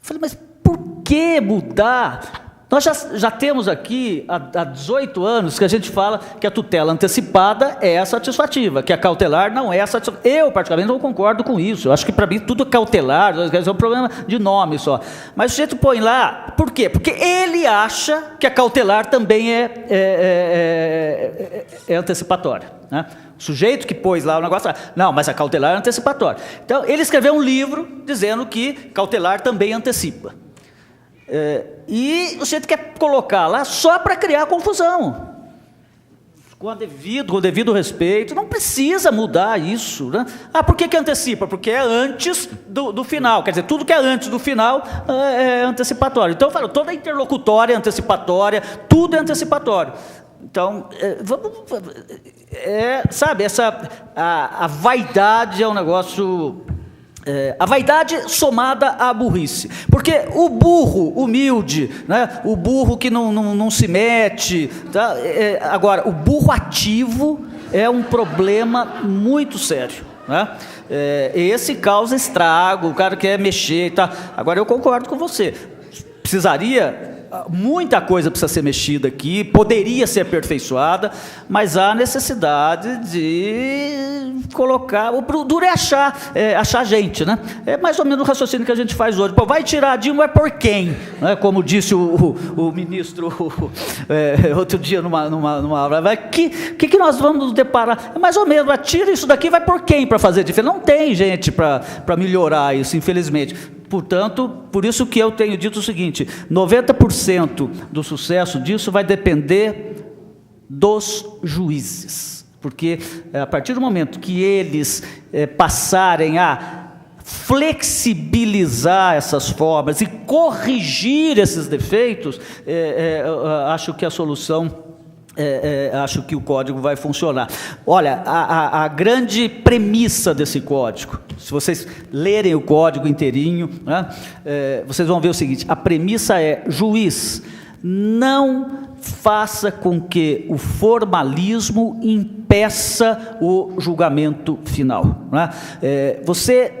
falei, mas por que mudar? Nós já temos aqui há 18 anos que a gente fala que a tutela antecipada é satisfativa, que a cautelar não é satisfativa. Eu, particularmente, não concordo com isso. Eu acho que, para mim, tudo cautelar é um problema de nome só. Mas o sujeito põe lá, por quê? Porque ele acha que a cautelar também é antecipatória, né? O sujeito que pôs lá o negócio, não, mas a cautelar é antecipatória. Então, ele escreveu um livro dizendo que cautelar também antecipa. E o sujeito quer colocar lá só para criar confusão, com o devido respeito. Não precisa mudar isso, né? Por que antecipa? Porque é antes do final, quer dizer, tudo que é antes do final é antecipatório. Então eu falo, toda interlocutória é antecipatória, tudo é antecipatório. Então, sabe, a vaidade é um negócio... a vaidade somada à burrice, porque o burro humilde, né, o burro que não se mete, tá? Agora, o burro ativo é um problema muito sério, né? Esse causa estrago, o cara quer mexer, tá? Agora, eu concordo com você, muita coisa precisa ser mexida aqui, poderia ser aperfeiçoada, mas há necessidade de colocar... O duro é achar gente, né? É mais ou menos o raciocínio que a gente faz hoje. Pô, vai tirar a Dilma, é por quem? Né? Como disse o ministro outro dia numa aula. Que nós vamos nos deparar? É mais ou menos, tira isso daqui, vai por quem para fazer diferença? Não tem gente para melhorar isso, infelizmente. Portanto, por isso que eu tenho dito o seguinte, 90% do sucesso disso vai depender dos juízes, porque a partir do momento que eles passarem a flexibilizar essas formas e corrigir esses defeitos, acho que a solução... acho que o código vai funcionar. Olha, a grande premissa desse código, se vocês lerem o código inteirinho, né, vocês vão ver o seguinte, a premissa é, juiz, não faça com que o formalismo impeça o julgamento final, né? Você...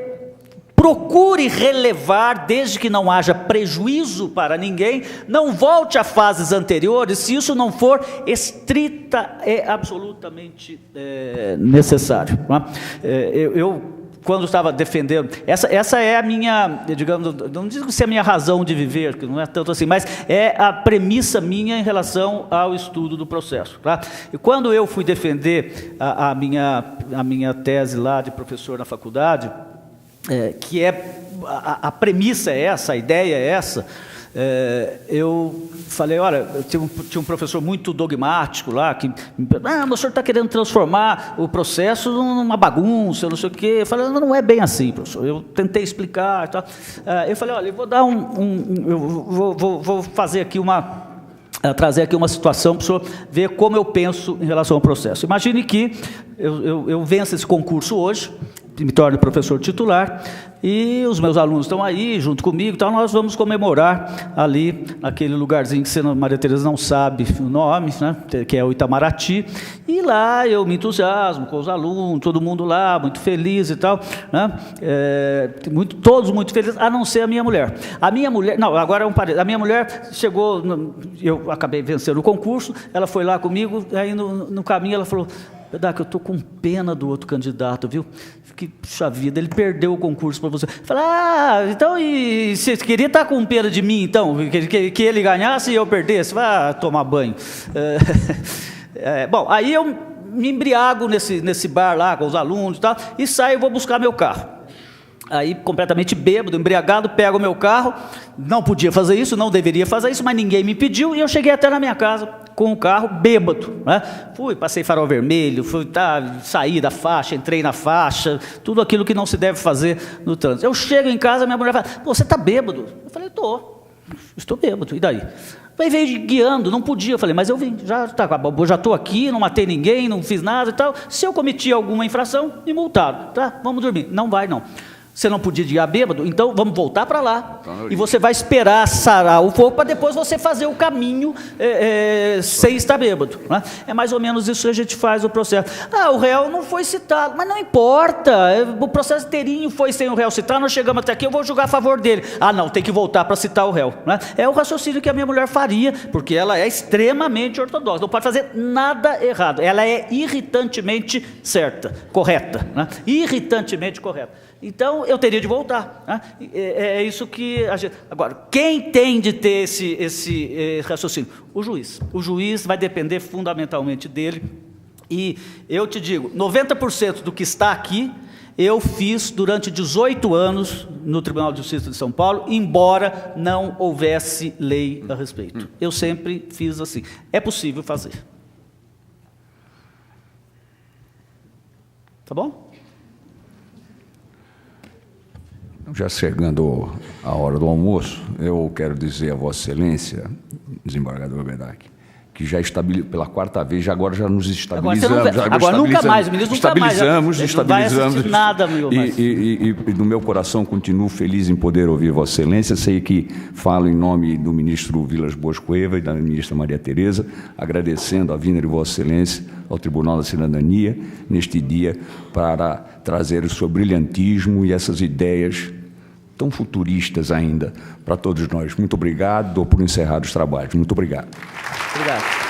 procure relevar, desde que não haja prejuízo para ninguém, não volte a fases anteriores, se isso não for absolutamente necessário. Não é? Quando estava defendendo, essa é a minha, digamos, não digo se é a minha razão de viver, que não é tanto assim, mas é a premissa minha em relação ao estudo do processo. Tá? E quando eu fui defender a minha tese lá de professor na faculdade, que a premissa é essa, a ideia é essa, eu falei, olha, tinha um professor muito dogmático lá, que o senhor está querendo transformar o processo numa bagunça, não sei o quê. Eu falei, não é bem assim, professor. Eu tentei explicar e tal. Eu falei, olha, eu vou dar vou fazer aqui trazer aqui uma situação para o senhor ver como eu penso em relação ao processo. Imagine que eu venço esse concurso hoje, me torno professor titular, e os meus alunos estão aí, junto comigo, então nós vamos comemorar ali, naquele lugarzinho que a Maria Tereza não sabe o nome, né, que é o Itamaraty, e lá eu me entusiasmo com os alunos, todo mundo lá, muito feliz e tal, né, todos muito felizes, a não ser a minha mulher. A minha mulher, não, agora é um parênteses, a minha mulher chegou, eu acabei vencendo o concurso, ela foi lá comigo, aí no caminho ela falou, que eu estou com pena do outro candidato, viu? Que, puxa vida, ele perdeu o concurso para você. Falei, então, e você queria estar com pena de mim, então? Que ele ganhasse e eu perdesse? Vai tomar banho. Bom, aí eu me embriago nesse bar lá com os alunos e tal, e saio e vou buscar meu carro. Aí, completamente bêbado, embriagado, pego o meu carro, não podia fazer isso, não deveria fazer isso, mas ninguém me pediu, e eu cheguei até na minha casa com o carro bêbado, né? Passei farol vermelho, saí da faixa, entrei na faixa, tudo aquilo que não se deve fazer no trânsito. Eu chego em casa, minha mulher fala, você está bêbado? Eu falei, estou bêbado, e daí? Aí veio guiando, não podia. Eu falei, mas eu vim, já estou aqui, não matei ninguém, não fiz nada e tal. Se eu cometi alguma infração, me multaram. Tá, vamos dormir. Não vai, não. Você não podia guiar bêbado, então vamos voltar para lá. E você vai esperar sarar o fogo para depois você fazer o caminho sem estar bêbado. Né? É mais ou menos isso que a gente faz o processo. Ah, o réu não foi citado, mas não importa. O processo inteirinho foi sem o réu citar, nós chegamos até aqui, eu vou julgar a favor dele. Ah, não, tem que voltar para citar o réu. Né? É o raciocínio que a minha mulher faria, porque ela é extremamente ortodoxa, não pode fazer nada errado. Ela é irritantemente correta. Né? Irritantemente correta. Então, eu teria de voltar. Né? É isso que a gente... Agora, quem tem de ter esse raciocínio? O juiz. O juiz vai depender fundamentalmente dele. E eu te digo, 90% do que está aqui, eu fiz durante 18 anos no Tribunal de Justiça de São Paulo, embora não houvesse lei a respeito. Eu sempre fiz assim. É possível fazer. Tá bom? Já chegando a hora do almoço, eu quero dizer a Vossa Excelência, desembargador Bedak, que já pela quarta vez, agora já nos estabilizamos. Agora nunca mais, o ministro nunca mais. Estabilizamos. Não vai assistir nada, meu e no meu coração continuo feliz em poder ouvir Vossa Excelência. Sei que falo em nome do ministro Vilas Boas Cueva e da ministra Maria Tereza, agradecendo a vinda de Vossa Excelência ao Tribunal da Cidadania neste dia para trazer o seu brilhantismo e essas ideias tão futuristas ainda para todos nós. Muito obrigado, dou por encerrado os trabalhos. Muito obrigado. Obrigado.